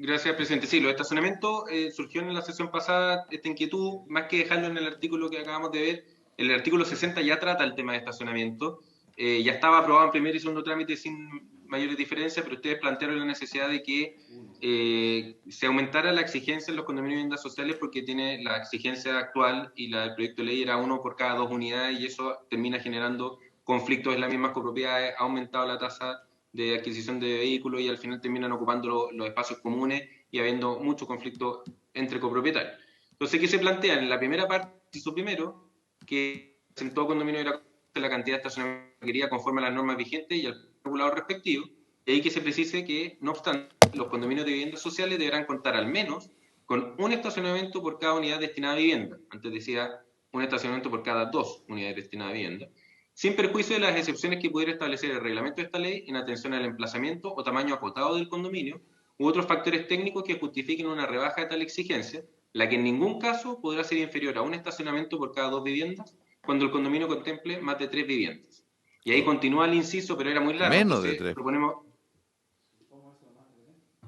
Gracias, presidente. Sí, los estacionamientos surgió en la sesión pasada esta inquietud, más que dejarlo en el artículo que acabamos de ver. El artículo 60 ya trata el tema de estacionamiento. Ya estaba aprobado en primer y segundo trámite sin mayores diferencias, pero ustedes plantearon la necesidad de que se aumentara la exigencia en los condominios de viviendas sociales porque tiene la exigencia actual y la del proyecto de ley era 1 por cada 2 unidades y eso termina generando conflictos en las mismas copropiedades, ha aumentado la tasa de adquisición de vehículos y al final terminan ocupando los espacios comunes y habiendo mucho conflicto entre copropietarios. Entonces, ¿qué se plantea? En la primera parte, hizo primero, que en todo condominio era la cantidad de estacionamiento requerida conforme a las normas vigentes y al regulador respectivo, y ahí que se precise que, no obstante, los condominios de viviendas sociales deberán contar al menos con un estacionamiento por cada unidad destinada a vivienda. Antes decía un estacionamiento por cada 2 unidades destinadas a vivienda, sin perjuicio de las excepciones que pudiera establecer el reglamento de esta ley en atención al emplazamiento o tamaño acotado del condominio u otros factores técnicos que justifiquen una rebaja de tal exigencia, la que en ningún caso podrá ser inferior a un estacionamiento por cada 2 viviendas cuando el condominio contemple más de 3 viviendas. Y ahí continúa el inciso, pero era muy largo. Menos de 3. Proponemos,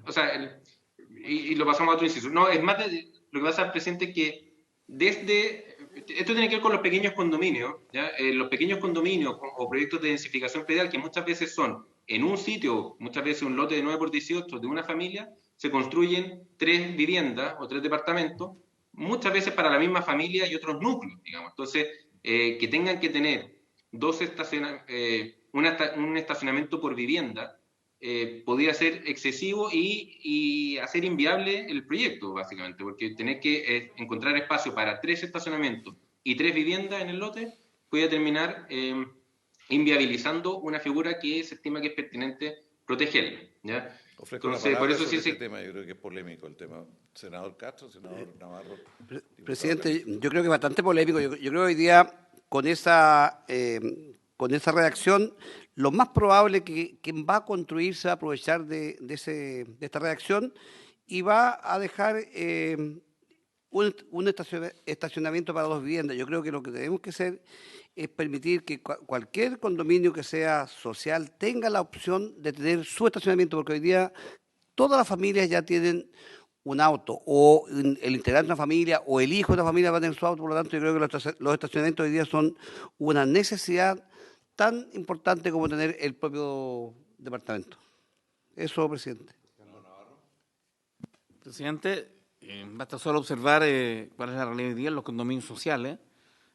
o sea, y lo pasamos a otro inciso. No, es más de, lo que pasa, presidente, es que desde... Esto tiene que ver con los pequeños condominios, ¿ya? Los pequeños condominios o proyectos de densificación predial que muchas veces son en un sitio, muchas veces un lote de 9x18 de una familia, se construyen 3 viviendas o 3 departamentos, muchas veces para la misma familia y otros núcleos, digamos. Entonces, que tengan que tener un estacionamiento por vivienda, podría ser excesivo y hacer inviable el proyecto, básicamente, porque tener que encontrar espacio para 3 estacionamientos y 3 viviendas en el lote puede terminar inviabilizando una figura que se estima que es pertinente protegerla, ¿ya? Ofrezco Entonces, la por palabra eso sobre sí, este tema, yo creo que es polémico el tema. Senador Castro, senador Navarro. Presidente, yo creo que es bastante polémico. Yo creo que hoy día con esa redacción, lo más probable que quien va a construir se va a aprovechar de esta redacción y va a dejar un estacionamiento para 2 viviendas. Yo creo que lo que tenemos que hacer es permitir que cualquier condominio que sea social tenga la opción de tener su estacionamiento, porque hoy día todas las familias ya tienen un auto, o el integrante de una familia, o el hijo de una familia va a tener su auto. Por lo tanto, yo creo que los estacionamientos hoy día son una necesidad tan importante como tener el propio departamento. Eso, presidente. Presidente, basta solo observar cuál es la realidad hoy día en los condominios sociales,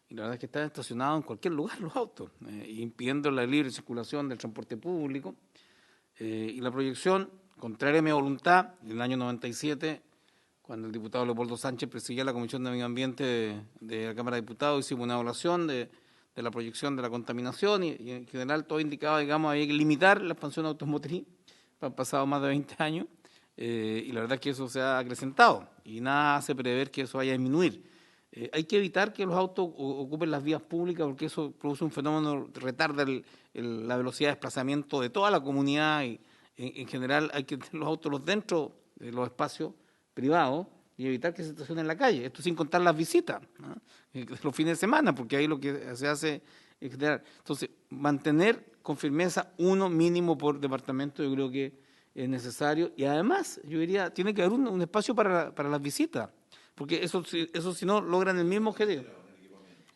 y la verdad es que están estacionados en cualquier lugar los autos, impidiendo la libre circulación del transporte público, y la proyección, contraria a mi voluntad, en el año 97, cuando el diputado Leopoldo Sánchez presidía la Comisión de Medio Ambiente de la Cámara de Diputados, hicimos una evaluación de la proyección de la contaminación, y en general todo indicaba, digamos, había que limitar la expansión automotriz. Han pasado más de 20 años, y la verdad es que eso se ha acrecentado y nada hace prever que eso vaya a disminuir. Hay que evitar que los autos ocupen las vías públicas, porque eso produce un fenómeno que retarda la velocidad de desplazamiento de toda la comunidad, y en general hay que tener los autos dentro de los espacios privados y evitar que se estacionen en la calle. Esto sin contar las visitas, ¿no? Los fines de semana, porque ahí lo que se hace es general. Entonces, mantener con firmeza uno mínimo por departamento, yo creo que es necesario, y además, yo diría, tiene que haber un espacio para las visitas, porque eso si no logran el mismo objetivo.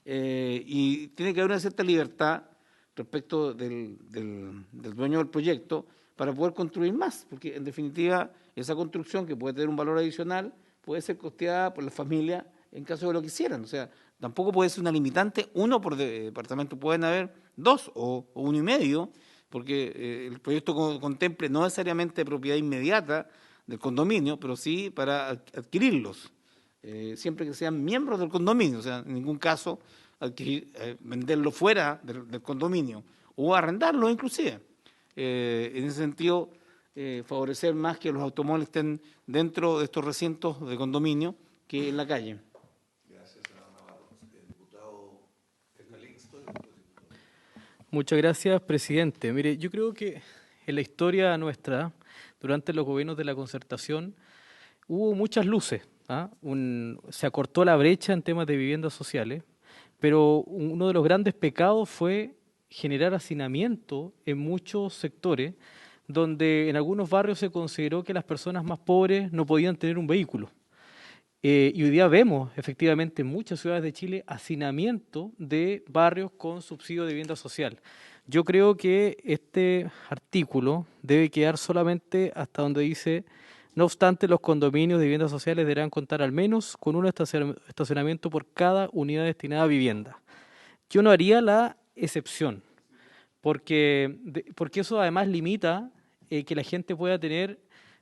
Y tiene que haber una cierta libertad respecto del dueño del proyecto para poder construir más, porque en definitiva esa construcción, que puede tener un valor adicional, puede ser costeada por la familia en caso de lo quisieran. O sea, tampoco puede ser una limitante uno por departamento, pueden haber dos o uno y medio, porque el proyecto contemple no necesariamente propiedad inmediata del condominio, pero sí para adquirirlos, siempre que sean miembros del condominio. O sea, en ningún caso venderlo fuera del condominio o arrendarlo inclusive. En ese sentido, favorecer más que los automóviles estén dentro de estos recintos de condominio que en la calle. Gracias, senador Navarro. Diputado Calixto. Muchas gracias, presidente. Mire, yo creo que en la historia nuestra, durante los gobiernos de la concertación, hubo muchas luces. Se acortó la brecha en temas de viviendas sociales, pero uno de los grandes pecados fue generar hacinamiento en muchos sectores, donde en algunos barrios se consideró que las personas más pobres no podían tener un vehículo. Y hoy día vemos efectivamente en muchas ciudades de Chile hacinamiento de barrios con subsidio de vivienda social. Yo creo que este artículo debe quedar solamente hasta donde dice: no obstante, los condominios de viviendas sociales deberán contar al menos con un estacionamiento por cada unidad destinada a vivienda. Yo no haría la excepción, porque eso además limita que la gente pueda tener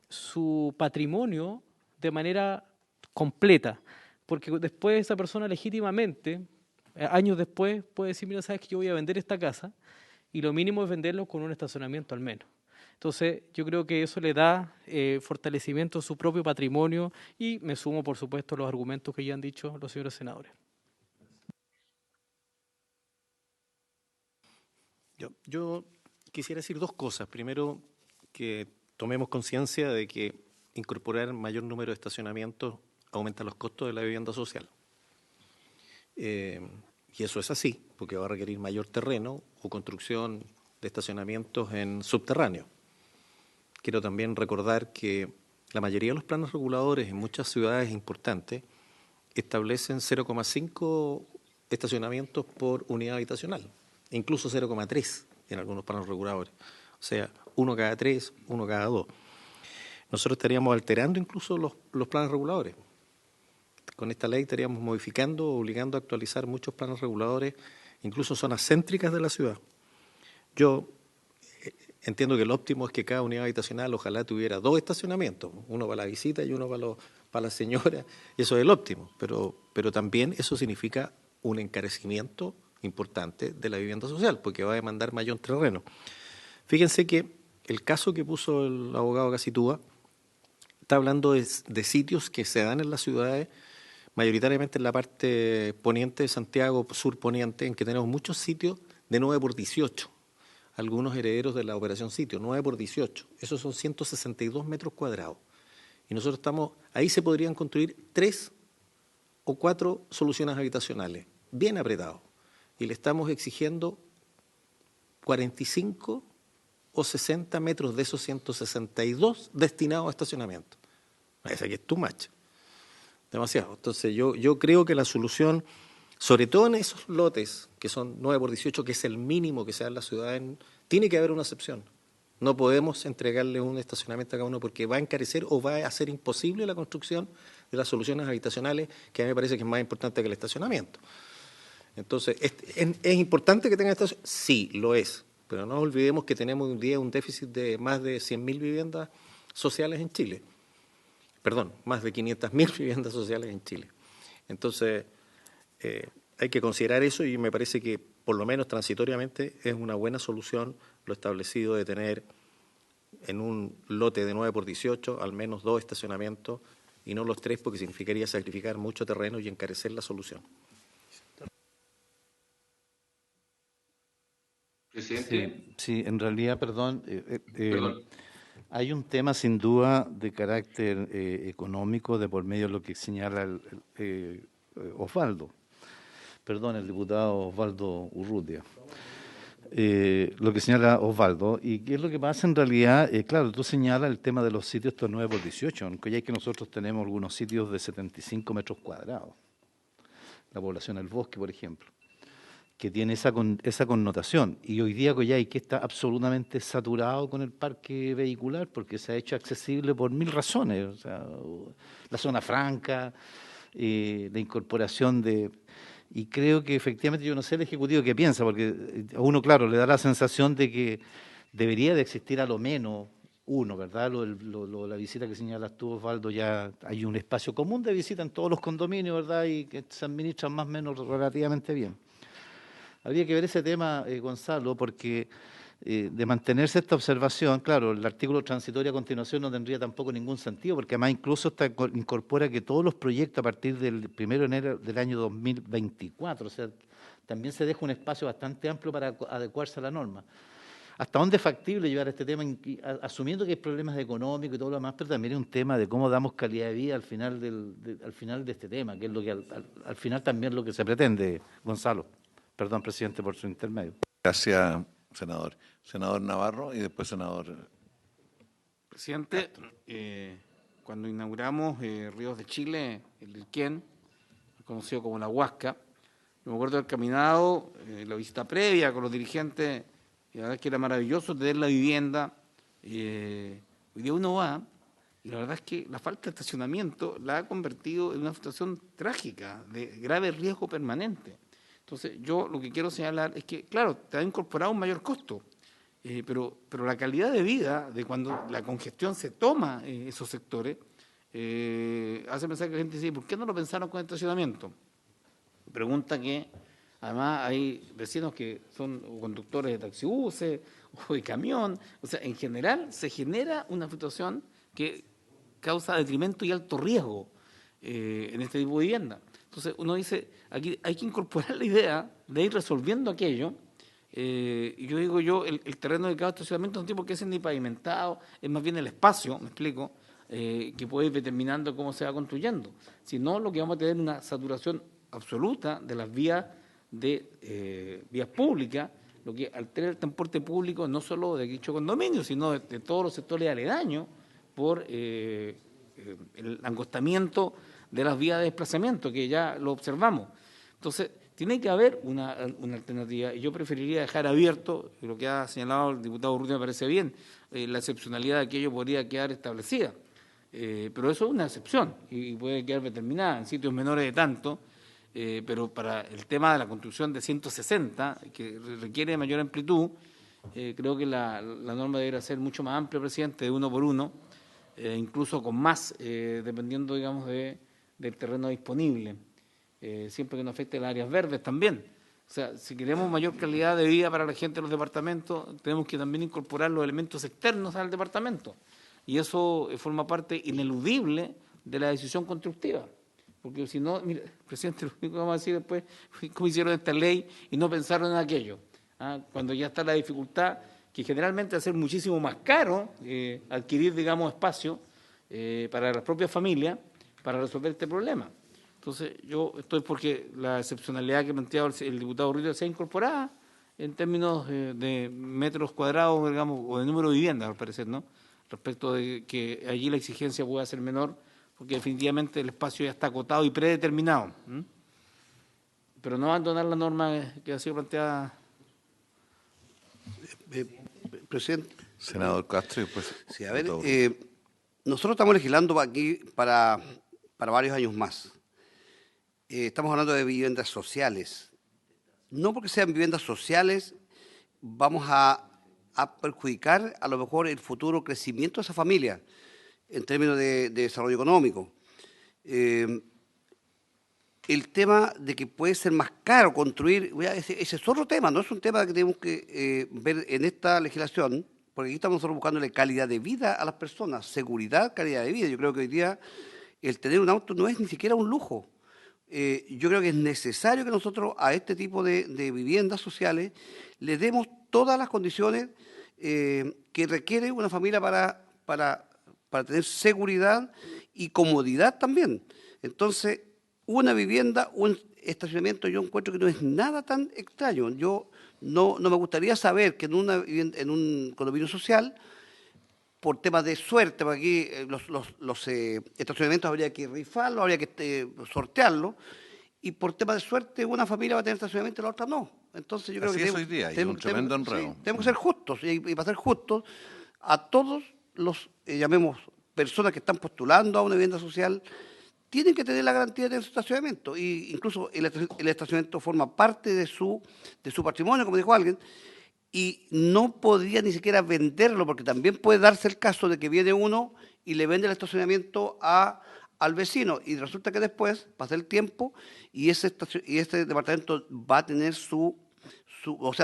su patrimonio de manera completa, porque después esa persona legítimamente, años después, puede decir: mira, sabes que yo voy a vender esta casa, y lo mínimo es venderlo con un estacionamiento al menos. Entonces, yo creo que eso le da fortalecimiento a su propio patrimonio, y me sumo, por supuesto, a los argumentos que ya han dicho los señores senadores. Yo quisiera decir dos cosas. Primero, que tomemos conciencia de que incorporar mayor número de estacionamientos aumenta los costos de la vivienda social. Y eso es así, porque va a requerir mayor terreno o construcción de estacionamientos en subterráneo. Quiero también recordar que la mayoría de los planes reguladores en muchas ciudades importantes establecen 0,5 estacionamientos por unidad habitacional, incluso 0,3 en algunos planes reguladores. O sea, 1 cada 3, 1 cada 2. Nosotros estaríamos alterando incluso los planes reguladores. Con esta ley estaríamos modificando, obligando a actualizar muchos planes reguladores, incluso zonas céntricas de la ciudad. Yo entiendo que el óptimo es que cada unidad habitacional ojalá tuviera 2 estacionamientos, uno para la visita y uno para la señora, y eso es el óptimo, pero también eso significa un encarecimiento importante de la vivienda social, porque va a demandar mayor terreno. Fíjense que el caso que puso el abogado Casitúa está hablando de sitios que se dan en las ciudades, mayoritariamente en la parte poniente de Santiago, sur poniente, en que tenemos muchos sitios de 9x18, algunos herederos de la operación sitio, 9x18, esos son 162 metros cuadrados. Y nosotros estamos, ahí se podrían construir 3 o 4 soluciones habitacionales, bien apretados, y le estamos exigiendo 45 o 60 metros de esos 162 destinados a estacionamiento. Parece que es too much. Demasiado. Entonces yo creo que la solución, sobre todo en esos lotes que son 9x18, que es el mínimo que se da en la ciudad, tiene que haber una excepción. No podemos entregarle un estacionamiento a cada uno porque va a encarecer o va a hacer imposible la construcción de las soluciones habitacionales, que a mí me parece que es más importante que el estacionamiento. Entonces, ¿es importante que tengan estacionamiento? Sí, lo es. Pero no olvidemos que tenemos hoy en día un déficit de más de 100.000 viviendas sociales en Chile. Perdón, más de 500.000 viviendas sociales en Chile. Entonces, hay que considerar eso y me parece que, por lo menos transitoriamente, es una buena solución lo establecido de tener en un lote de 9x18 al menos 2 estacionamientos y no los 3, porque significaría sacrificar mucho terreno y encarecer la solución. Presidente. Sí, en realidad, perdón, Perdón. hay un tema sin duda de carácter económico de por medio de lo que señala Osvaldo, perdón, el diputado Osvaldo Urrutia. Lo que señala Osvaldo, y qué es lo que pasa en realidad, claro, tú señalas el tema de los sitios estos 9x18, aunque ya es que nosotros tenemos algunos sitios de 75 metros cuadrados, la población del Bosque, por ejemplo, que tiene esa connotación, y hoy día Coyhaique está absolutamente saturado con el parque vehicular porque se ha hecho accesible por 1000 razones, o sea, la zona franca, la incorporación de... Y creo que efectivamente, yo no sé el Ejecutivo qué piensa, porque a uno, claro, le da la sensación de que debería de existir a lo menos uno, ¿verdad? La visita que señalas tú, Osvaldo, ya hay un espacio común de visita en todos los condominios, ¿verdad? Y que se administran más o menos relativamente bien. Habría que ver ese tema, Gonzalo, porque de mantenerse esta observación, claro, el artículo transitorio a continuación no tendría tampoco ningún sentido, porque además incluso incorpora que todos los proyectos a partir del 1 de enero del año 2024, o sea, también se deja un espacio bastante amplio para adecuarse a la norma. ¿Hasta dónde es factible llevar este tema, asumiendo que hay problemas económicos y todo lo demás, pero también es un tema de cómo damos calidad de vida al final de este tema, que es lo que al final también lo que se pretende, Gonzalo? Perdón, presidente, por su intermedio. Gracias, senador. Senador Navarro y después senador... Presidente, cuando inauguramos Ríos de Chile, el Lirquén, conocido como la Huasca, me acuerdo del caminado, la visita previa con los dirigentes, y la verdad es que era maravilloso tener la vivienda. Hoy día uno va, y la verdad es que la falta de estacionamiento la ha convertido en una situación trágica, de grave riesgo permanente. Entonces, yo lo que quiero señalar es que, claro, te ha incorporado un mayor costo, pero la calidad de vida de cuando la congestión se toma esos sectores hace pensar que la gente dice, ¿por qué no lo pensaron con estacionamiento? Pregunta que, además, hay vecinos que son conductores de taxibuses o de camión. O sea, en general se genera una situación que causa detrimento y alto riesgo en este tipo de vivienda. Entonces uno dice, aquí hay que incorporar la idea de ir resolviendo aquello, y yo digo el terreno de cada estacionamiento no tiene por qué ser ni pavimentado, es más bien el espacio, me explico, que puede ir determinando cómo se va construyendo. Si no, lo que vamos a tener es una saturación absoluta de las vías vías públicas, lo que altera el transporte público no solo de dicho condominio, sino de todos los sectores aledaños por el angostamiento de las vías de desplazamiento, que ya lo observamos. Entonces, tiene que haber una alternativa, y yo preferiría dejar abierto, lo que ha señalado el diputado Urrutia me parece bien, la excepcionalidad de aquello podría quedar establecida, pero eso es una excepción, y puede quedar determinada en sitios menores de tanto, pero para el tema de la construcción de 160, que requiere mayor amplitud, creo que la norma debería ser mucho más amplia, presidente, de 1 por 1, incluso con más, dependiendo, digamos, del terreno disponible, siempre que no afecte las áreas verdes también. O sea, si queremos mayor calidad de vida para la gente de los departamentos, tenemos que también incorporar los elementos externos al departamento. Y eso forma parte ineludible de la decisión constructiva. Porque si no, mire, presidente, lo único que vamos a decir después fue cómo hicieron esta ley y no pensaron en aquello. Cuando ya está la dificultad, que generalmente va a ser muchísimo más caro adquirir, digamos, espacio para las propias familias, para resolver este problema. Entonces, yo estoy porque la excepcionalidad que planteaba el diputado Urrutia sea incorporada en términos de metros cuadrados, digamos, o de número de viviendas, al parecer, ¿no? Respecto de que allí la exigencia pueda ser menor porque definitivamente el espacio ya está acotado y predeterminado. Pero no abandonar la norma que ha sido planteada. Presidente. Senador Castro, y después. Sí, a ver, nosotros estamos legislando aquí para varios años más. Estamos hablando de viviendas sociales. No porque sean viviendas sociales vamos a perjudicar a lo mejor el futuro crecimiento de esa familia en términos de desarrollo económico. El tema de que puede ser más caro construir, ese es otro tema, no es un tema que tenemos que ver en esta legislación, porque aquí estamos nosotros buscándole calidad de vida a las personas, seguridad, calidad de vida. Yo creo que hoy día el tener un auto no es ni siquiera un lujo. Yo creo que es necesario que nosotros a este tipo de viviendas sociales le demos todas las condiciones que requiere una familia para tener seguridad y comodidad también. Entonces, una vivienda, un estacionamiento, yo encuentro que no es nada tan extraño. Yo no me gustaría saber que en un condominio social, por temas de suerte, porque aquí los estacionamientos habría que rifarlos, habría que sortearlos, y por temas de suerte una familia va a tener estacionamiento y la otra no. Entonces yo creo Así que es hoy día, hay un tremendo enredo. Tenemos que ser justos, y para ser justos, a todos los, llamemos, personas que están postulando a una vivienda social, tienen que tener la garantía de tener su estacionamiento. Y incluso el estacionamiento forma parte de su patrimonio, como dijo alguien, y no podría ni siquiera venderlo, porque también puede darse el caso de que viene uno y le vende el estacionamiento al vecino, y resulta que después pasa el tiempo y este departamento va a tener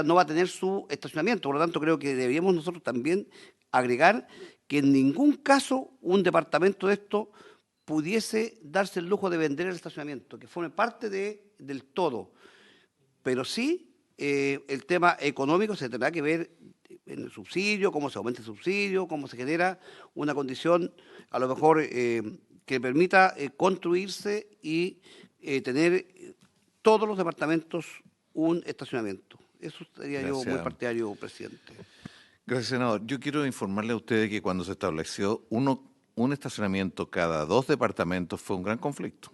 no va a tener su estacionamiento. Por lo tanto, creo que deberíamos nosotros también agregar que en ningún caso un departamento de esto pudiese darse el lujo de vender el estacionamiento, que forme parte del todo. Pero sí, el tema económico se tendrá que ver en el subsidio, cómo se aumenta el subsidio, cómo se genera una condición a lo mejor que permita construirse y tener todos los departamentos un estacionamiento. Eso sería yo muy partidario, presidente. Gracias, senador. Yo quiero informarle a ustedes que cuando se estableció un estacionamiento cada 2 departamentos fue un gran conflicto.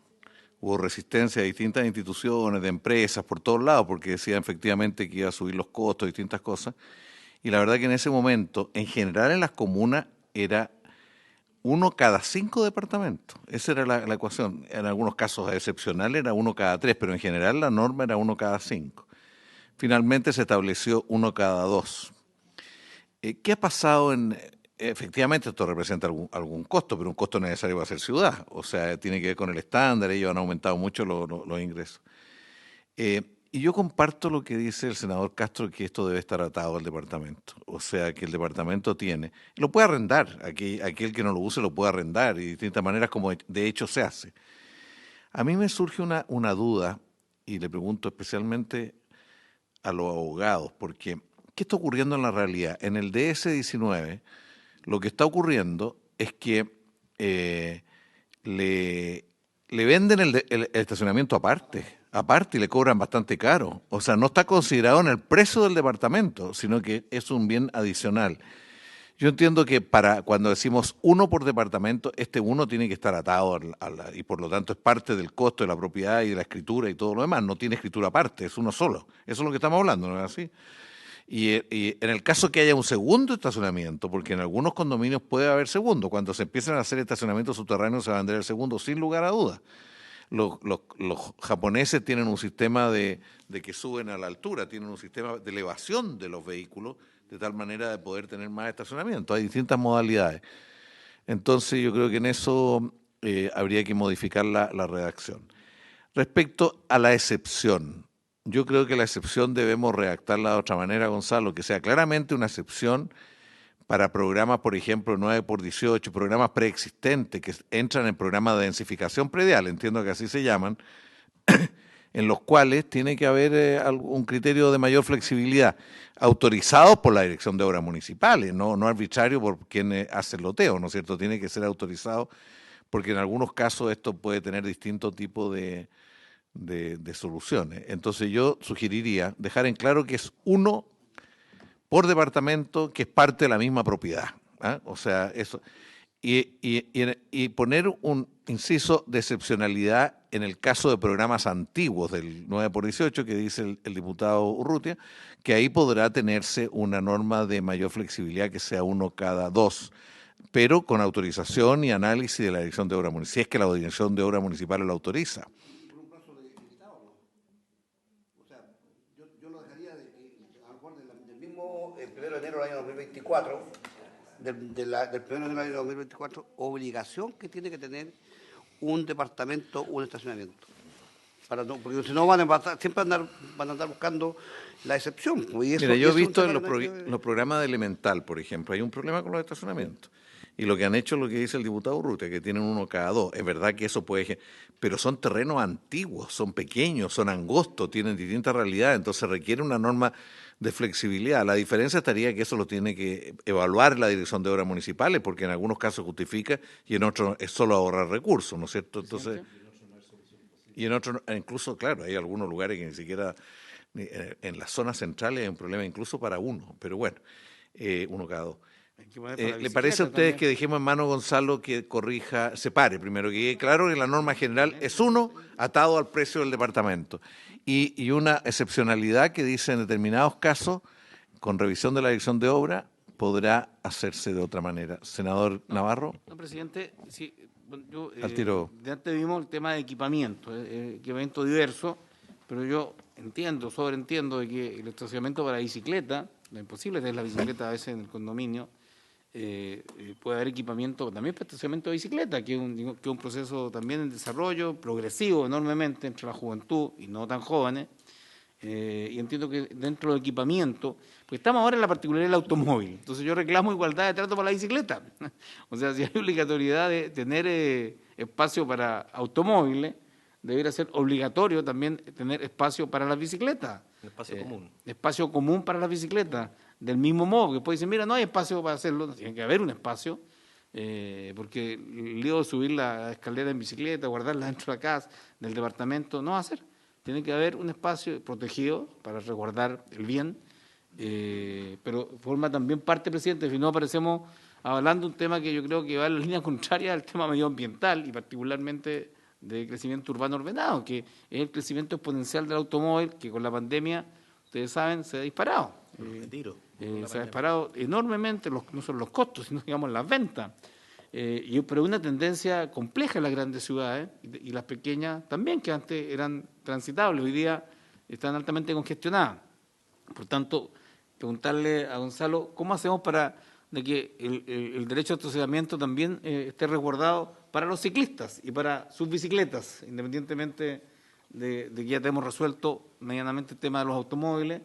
Hubo resistencia de distintas instituciones, de empresas, por todos lados, porque decían efectivamente que iba a subir los costos, distintas cosas. Y la verdad que en ese momento, en general en las comunas, era 1 cada 5 departamentos. Esa era la ecuación. En algunos casos excepcionales era 1 cada 3, pero en general la norma era 1 cada 5. Finalmente se estableció 1 cada 2. ¿Qué ha pasado Efectivamente, esto representa algún costo, pero un costo necesario para hacer ciudad. O sea, tiene que ver con el estándar, ellos han aumentado mucho los ingresos. Y yo comparto lo que dice el senador Castro, que esto debe estar atado al departamento. O sea, que el departamento lo puede arrendar, aquel que no lo use lo puede arrendar, y de distintas maneras como de hecho se hace. A mí me surge una duda, y le pregunto especialmente a los abogados, porque ¿qué está ocurriendo en la realidad? En el DS-19, lo que está ocurriendo es que le venden el estacionamiento aparte y le cobran bastante caro. O sea, no está considerado en el precio del departamento, sino que es un bien adicional. Yo entiendo que cuando decimos 1 por departamento, este 1 tiene que estar atado y por lo tanto es parte del costo de la propiedad y de la escritura y todo lo demás. No tiene escritura aparte, es uno solo. Eso es lo que estamos hablando, ¿no es así? Y en el caso que haya un segundo estacionamiento, porque en algunos condominios puede haber segundo, cuando se empiezan a hacer estacionamientos subterráneos se va a vender el segundo sin lugar a dudas. Los japoneses tienen un sistema de que suben a la altura, tienen un sistema de elevación de los vehículos de tal manera de poder tener más estacionamiento. Hay distintas modalidades. Entonces yo creo que en eso habría que modificar la redacción. Respecto a la excepción, yo creo que la excepción debemos redactarla de otra manera, Gonzalo, que sea claramente una excepción para programas, por ejemplo, 9x18, programas preexistentes que entran en programas de densificación predial, entiendo que así se llaman, en los cuales tiene que haber un criterio de mayor flexibilidad, autorizados por la Dirección de Obras Municipales, no arbitrario por quien hace el loteo, ¿no es cierto? Tiene que ser autorizado, porque en algunos casos esto puede tener distintos tipos de soluciones. Entonces yo sugeriría dejar en claro que es 1 por departamento, que es parte de la misma propiedad. O sea, eso. y poner un inciso de excepcionalidad en el caso de programas antiguos del 9x18 que dice el diputado Urrutia, que ahí podrá tenerse una norma de mayor flexibilidad que sea 1 cada 2, pero con autorización y análisis de la Dirección de Obras Municipales, si es que la Dirección de Obras Municipales lo autoriza. ¿Por un plazo limitado, no? O sea, yo lo dejaría a lo mejor del mismo 1 de enero del año 2024, del 1 de enero del año 2024, obligación que tiene que tener un departamento, un estacionamiento. Porque si no siempre van a andar buscando la excepción. Y eso, mira, yo he visto en los programas de Elemental, por ejemplo, hay un problema con los estacionamientos. Y lo que han hecho es lo que dice el diputado Urrutia, que tienen 1 cada 2. Es verdad que eso puede... Pero son terrenos antiguos, son pequeños, son angostos, tienen distintas realidades, entonces requiere una norma de flexibilidad. La diferencia estaría que eso lo tiene que evaluar la Dirección de Obras Municipales, porque en algunos casos justifica y en otros es solo ahorrar recursos, ¿no es cierto? Entonces, y en otros, incluso, claro, hay algunos lugares que ni siquiera, en las zonas centrales hay un problema incluso para uno, pero bueno, 1 cada 2. ¿Le parece a ustedes que dejemos en mano Gonzalo que corrija, separe primero, que quede claro que la norma general es 1 atado al precio del departamento y una excepcionalidad que dice en determinados casos, con revisión de la Dirección de Obra, podrá hacerse de otra manera? Senador Navarro. No, presidente, sí, yo al tiro. de antes vimos el tema de equipamiento diverso, pero yo sobreentiendo de que el estacionamiento para bicicleta, lo imposible es tener la bicicleta a veces en el condominio, puede haber equipamiento también para estacionamiento de bicicleta, que es un proceso también en desarrollo, progresivo enormemente entre la juventud y no tan jóvenes, y entiendo que dentro del equipamiento, porque estamos ahora en la particularidad del automóvil, entonces yo reclamo igualdad de trato para la bicicleta, o sea, si hay obligatoriedad de tener espacio para automóviles, debería ser obligatorio también tener espacio para las bicicletas. Espacio común. Espacio común para las bicicletas. Del mismo modo que después dicen, mira, no hay espacio para hacerlo, tiene que haber un espacio, porque el lío de subir la escalera en bicicleta, guardarla dentro de la casa, del departamento, no va a ser. Tiene que haber un espacio protegido para resguardar el bien, pero forma también parte, presidente, si no aparecemos hablando de un tema que yo creo que va en la línea contraria al tema medioambiental y particularmente de crecimiento urbano ordenado, que es el crecimiento exponencial del automóvil, que con la pandemia, ustedes saben, se ha disparado. Se ha disparado enormemente, no solo los costos, sino, digamos, las ventas. Pero una tendencia compleja en las grandes ciudades y las pequeñas también, que antes eran transitables, hoy día están altamente congestionadas. Por tanto, preguntarle a Gonzalo, ¿cómo hacemos para de que el derecho a estacionamiento también esté resguardado para los ciclistas y para sus bicicletas, independientemente de que ya tenemos resuelto medianamente el tema de los automóviles?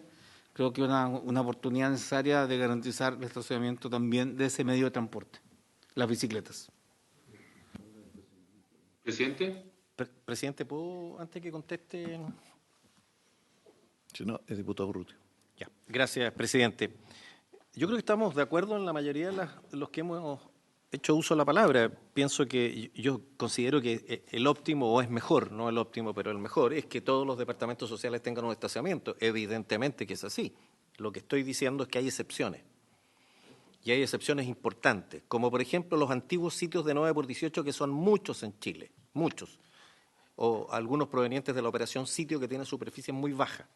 Creo que es una oportunidad necesaria de garantizar el estacionamiento también de ese medio de transporte, las bicicletas. ¿Presidente? Presidente, ¿puedo, antes que conteste? Si no, el diputado Urrutia. Ya, gracias, presidente. Yo creo que estamos de acuerdo en la mayoría de los que hemos hecho uso de la palabra. Pienso que yo considero que el óptimo, o es mejor, no el óptimo, pero el mejor, es que todos los departamentos sociales tengan un estacionamiento. Evidentemente que es así. Lo que estoy diciendo es que hay excepciones. Y hay excepciones importantes, como por ejemplo los antiguos sitios de 9x18, que son muchos en Chile, muchos. O algunos provenientes de la operación sitio que tienen superficie muy baja.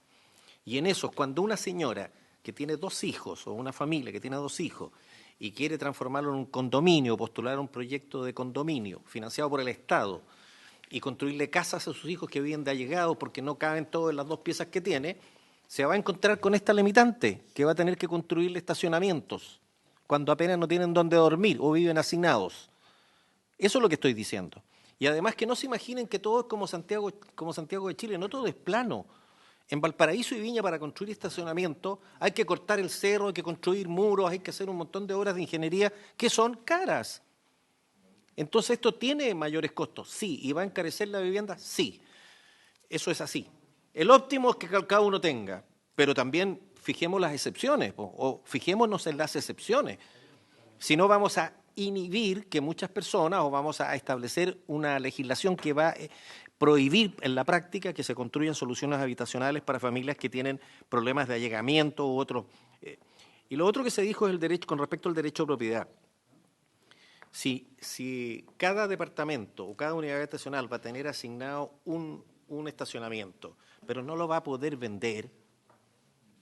Y en esos, cuando una señora que tiene 2 hijos, o una familia que tiene 2 hijos, y quiere transformarlo en un condominio, postular un proyecto de condominio financiado por el Estado y construirle casas a sus hijos que viven de allegados porque no caben todos en las 2 piezas que tiene, se va a encontrar con esta limitante, que va a tener que construirle estacionamientos cuando apenas no tienen dónde dormir o viven hacinados. Eso es lo que estoy diciendo. Y además que no se imaginen que todo es como Santiago de Chile, no todo es plano. En Valparaíso y Viña, para construir estacionamiento, hay que cortar el cerro, hay que construir muros, hay que hacer un montón de obras de ingeniería que son caras. Entonces, ¿esto tiene mayores costos? Sí. ¿Y va a encarecer la vivienda? Sí. Eso es así. El óptimo es que cada uno tenga, pero también fijemos las excepciones, o fijémonos en las excepciones. Si no, vamos a inhibir que muchas personas, o vamos a establecer una legislación que va a prohibir en la práctica que se construyan soluciones habitacionales para familias que tienen problemas de allegamiento u otros. Y lo otro que se dijo es el derecho, con respecto al derecho a propiedad. Si cada departamento o cada unidad habitacional va a tener asignado un estacionamiento, pero no lo va a poder vender,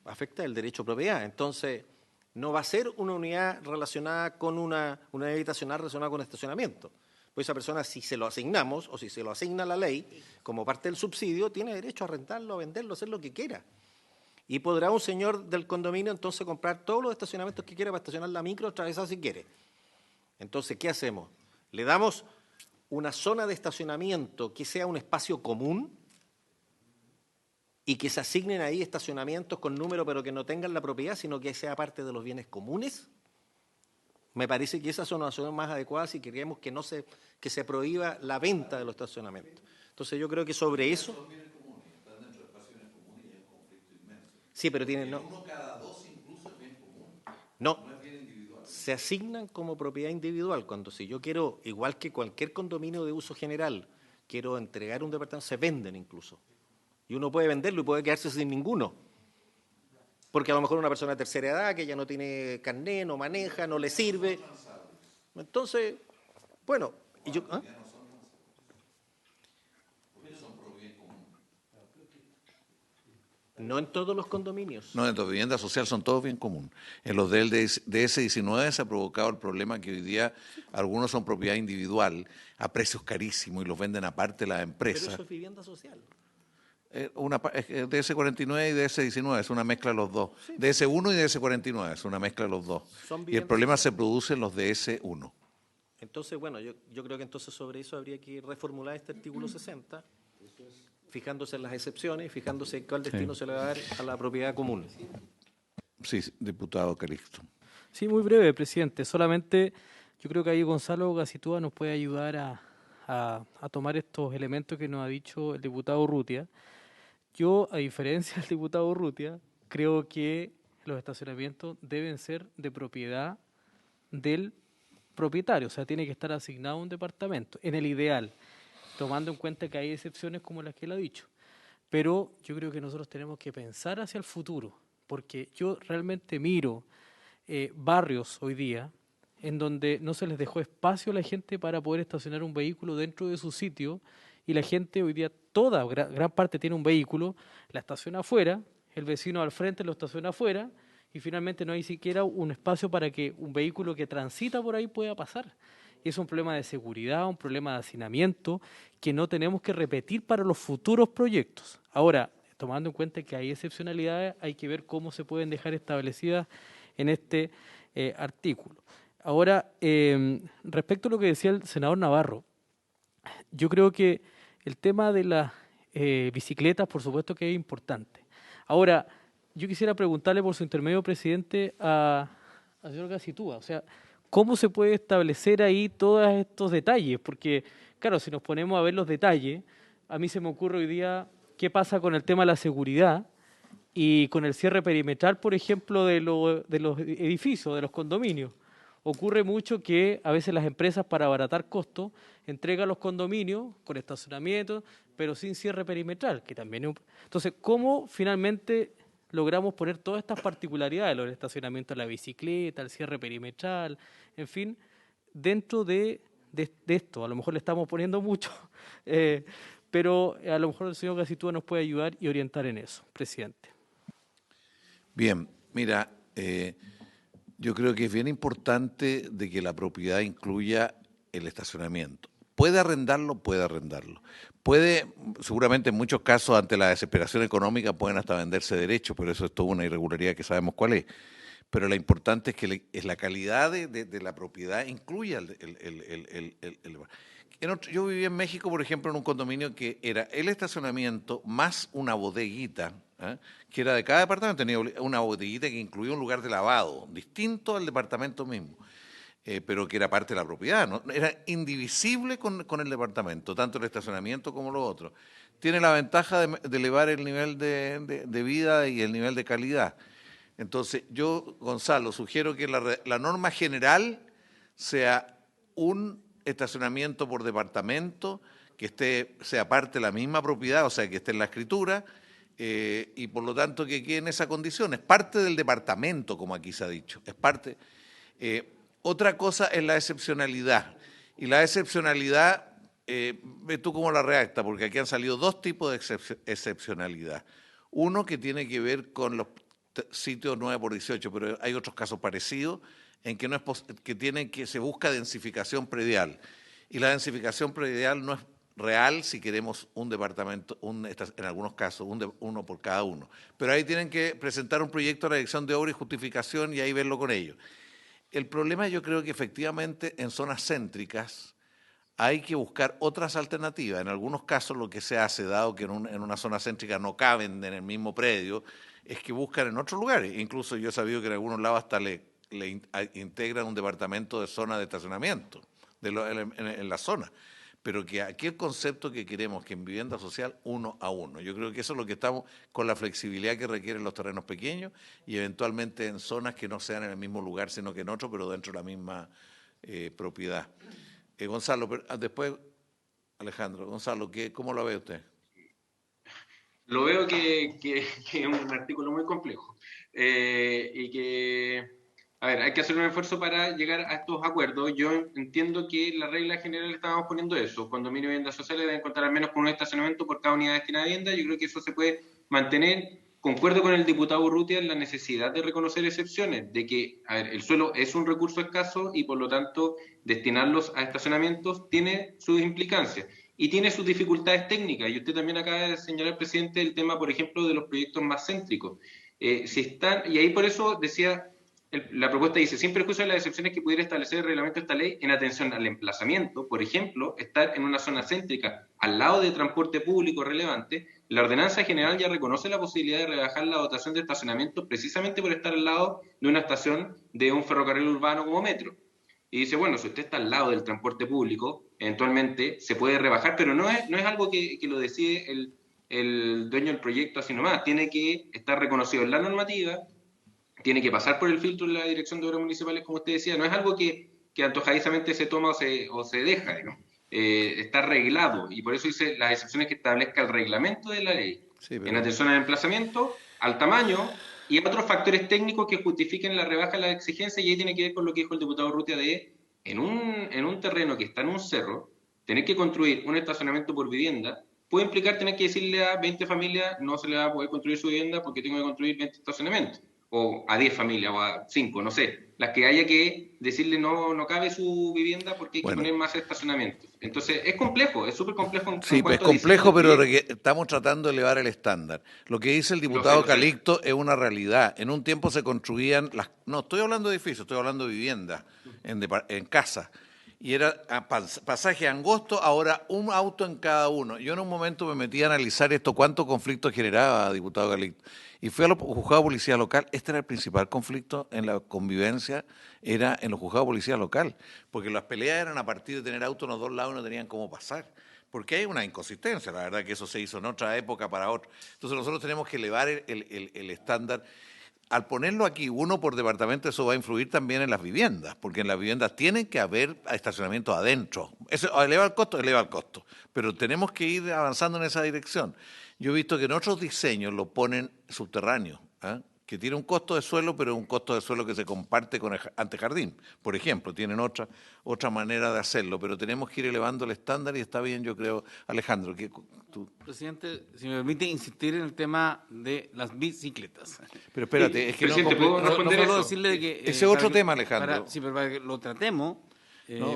afecta el derecho a propiedad. Entonces, no va a ser una unidad relacionada con una unidad habitacional relacionada con estacionamiento. Pues esa persona, si se lo asignamos o si se lo asigna la ley como parte del subsidio, tiene derecho a rentarlo, a venderlo, a hacer lo que quiera. Y podrá un señor del condominio entonces comprar todos los estacionamientos que quiera para estacionar la micro, atravesar si quiere. Entonces, ¿qué hacemos? Le damos una zona de estacionamiento que sea un espacio común y que se asignen ahí estacionamientos con número, pero que no tengan la propiedad, sino que sea parte de los bienes comunes. Me parece que esas son las zonas más adecuadas si queremos que que se prohíba la venta de los estacionamientos. Entonces, yo creo que sobre eso... Sí, pero tienen... No, uno cada dos incluso es bien común. No, se asignan como propiedad individual. Cuando si yo quiero, igual que cualquier condominio de uso general, quiero entregar un departamento, se venden incluso. Y uno puede venderlo y puede quedarse sin ninguno. Porque a lo mejor una persona de tercera edad que ya no tiene carné, no maneja, no le sirve. Entonces, bueno, y yo... ¿ah? No en todos los condominios. No, en la vivienda social son todos bien comunes. En los del DS19 se ha provocado el problema que hoy día algunos son propiedad individual a precios carísimos y los venden aparte las empresas. Pero eso es vivienda social. DS49 y DS19 es una mezcla de los dos. Sí. DS1 y DS49 es una mezcla de los dos. Y el problema se produce en los DS1. Entonces, bueno, yo creo que entonces sobre eso habría que reformular este artículo 60, fijándose en las excepciones, fijándose en cuál destino se le va a dar a la propiedad común. Sí, diputado Calixto. Sí, muy breve, presidente. Solamente yo creo que ahí Gonzalo Gacitúa nos puede ayudar a tomar estos elementos que nos ha dicho el diputado Urrutia. Yo, a diferencia del diputado Urrutia, creo que los estacionamientos deben ser de propiedad del propietario, o sea, tiene que estar asignado a un departamento, en el ideal, tomando en cuenta que hay excepciones como las que él ha dicho. Pero yo creo que nosotros tenemos que pensar hacia el futuro, porque yo realmente miro barrios hoy día en donde no se les dejó espacio a la gente para poder estacionar un vehículo dentro de su sitio, y la gente hoy día, gran parte tiene un vehículo, la estaciona afuera, el vecino al frente lo estaciona afuera, y finalmente no hay siquiera un espacio para que un vehículo que transita por ahí pueda pasar. Y es un problema de seguridad, un problema de hacinamiento que no tenemos que repetir para los futuros proyectos. Ahora, tomando en cuenta que hay excepcionalidades, hay que ver cómo se pueden dejar establecidas en este artículo. Ahora, respecto a lo que decía el senador Navarro, yo creo que el tema de las bicicletas, por supuesto que es importante. Ahora, yo quisiera preguntarle por su intermedio, presidente, al señor Gacitúa, o sea, ¿cómo se puede establecer ahí todos estos detalles? Porque, claro, si nos ponemos a ver los detalles, a mí se me ocurre hoy día qué pasa con el tema de la seguridad y con el cierre perimetral, por ejemplo, de los edificios, de los condominios. Ocurre mucho que a veces las empresas, para abaratar costos, entregan los condominios con estacionamiento, pero sin cierre perimetral, que también es Entonces, ¿cómo finalmente logramos poner todas estas particularidades, los estacionamientos de la bicicleta, el cierre perimetral, en fin, dentro de esto? A lo mejor le estamos poniendo mucho, pero a lo mejor el señor Gacitúa nos puede ayudar y orientar en eso, presidente. Bien, mira, yo creo que es bien importante de que la propiedad incluya el estacionamiento. ¿Puede arrendarlo? Puede arrendarlo. Seguramente en muchos casos, ante la desesperación económica, pueden hasta venderse derechos, pero eso es toda una irregularidad que sabemos cuál es. Pero lo importante es que la calidad de la propiedad incluya Yo viví en México, por ejemplo, en un condominio que era el estacionamiento más una bodeguita, que era de cada departamento, tenía una bodeguita que incluía un lugar de lavado, distinto al departamento mismo. Pero que era parte de la propiedad, ¿no? Era indivisible con el departamento, tanto el estacionamiento como lo otro. Tiene la ventaja de elevar el nivel de vida y el nivel de calidad. Entonces, yo, Gonzalo, sugiero que la norma general sea un estacionamiento por departamento, que sea parte de la misma propiedad, o sea, que esté en la escritura, y por lo tanto que quede en esa condición. Es parte del departamento, como aquí se ha dicho, es parte... Otra cosa es la excepcionalidad. Y la excepcionalidad, ve tú cómo la redacta, porque aquí han salido dos tipos de excepcionalidad. Uno que tiene que ver con los sitios 9x18, pero hay otros casos parecidos en que no es que se busca densificación predial. Y la densificación predial no es real si queremos un departamento, en algunos casos, uno por cada uno. Pero ahí tienen que presentar un proyecto de la Dirección de Obra y Justificación y ahí verlo con ellos. El problema yo creo que efectivamente en zonas céntricas hay que buscar otras alternativas. En algunos casos lo que se hace, dado que en una zona céntrica no caben en el mismo predio, es que buscan en otros lugares. Incluso yo he sabido que en algunos lados hasta le integran un departamento de zona de estacionamiento en la zona. Pero que aquí el concepto que queremos, que en vivienda social, 1 a 1. Yo creo que eso es lo que estamos, con la flexibilidad que requieren los terrenos pequeños y eventualmente en zonas que no sean en el mismo lugar, sino que en otro, pero dentro de la misma propiedad. Gonzalo, después Alejandro. Gonzalo, ¿cómo lo ve usted? Lo veo que es un artículo muy complejo y que... A ver, hay que hacer un esfuerzo para llegar a estos acuerdos. Yo entiendo que la regla general estamos poniendo eso. Condominio de viviendas sociales deben contar al menos con un estacionamiento por cada unidad destinada a vivienda. Yo creo que eso se puede mantener. Concuerdo con el diputado Urrutia en la necesidad de reconocer excepciones, de que, a ver, el suelo es un recurso escaso y por lo tanto destinarlos a estacionamientos tiene sus implicancias y tiene sus dificultades técnicas. Y usted también acaba de señalar, presidente, el tema, por ejemplo, de los proyectos más céntricos. Y ahí por eso decía... La propuesta dice, sin perjuicio de las excepciones que pudiera establecer el reglamento de esta ley en atención al emplazamiento, por ejemplo, estar en una zona céntrica al lado de transporte público relevante, la ordenanza general ya reconoce la posibilidad de rebajar la dotación de estacionamiento precisamente por estar al lado de una estación de un ferrocarril urbano como metro. Y dice, bueno, si usted está al lado del transporte público, eventualmente se puede rebajar, pero no es algo que lo decide el dueño del proyecto así nomás, tiene que estar reconocido en la normativa, tiene que pasar por el filtro de la Dirección de Obras Municipales, como usted decía, no es algo que antojadizamente se toma o se deja, digamos. Está reglado, y por eso dice las excepciones que establezca el reglamento de la ley, sí, en atención al emplazamiento, al tamaño, y otros factores técnicos que justifiquen la rebaja de la exigencia, y ahí tiene que ver con lo que dijo el diputado Urrutia de, en un terreno que está en un cerro, tener que construir un estacionamiento por vivienda, puede implicar tener que decirle a 20 familias, no se le va a poder construir su vivienda porque tengo que construir 20 estacionamientos. O a 10 familias, o a 5, no sé, las que haya que decirle no cabe su vivienda porque hay que poner más estacionamientos. Entonces, es complejo, es súper complejo. Sí, es complejo, pero estamos tratando de elevar el estándar. Lo que dice el diputado Calixto es una realidad. En un tiempo se construían, no estoy hablando de edificios, estoy hablando de viviendas, en casa. Y era pasaje angosto, ahora un auto en cada uno. Yo en un momento me metí a analizar esto, cuánto conflicto generaba, diputado Calixto. Y fui a los juzgados de policía local. Este era el principal conflicto en la convivencia, era en los juzgados de policía local. Porque las peleas eran a partir de tener autos en los dos lados y no tenían cómo pasar. Porque hay una inconsistencia, la verdad que eso se hizo en otra época para otro. Entonces nosotros tenemos que elevar el estándar. Al ponerlo aquí, uno por departamento, eso va a influir también en las viviendas, porque en las viviendas tienen que haber estacionamientos adentro. Eso eleva el costo, pero tenemos que ir avanzando en esa dirección. Yo he visto que en otros diseños lo ponen subterráneo, que tiene un costo de suelo, pero un costo de suelo que se comparte con el antejardín. Por ejemplo, tienen otra manera de hacerlo, pero tenemos que ir elevando el estándar y está bien, yo creo. Alejandro, Presidente, si me permite insistir en el tema de las bicicletas. Pero espérate, es que ¿puedo responder eso? Decirle que, ese es otro tema, Alejandro. Pero para que lo tratemos,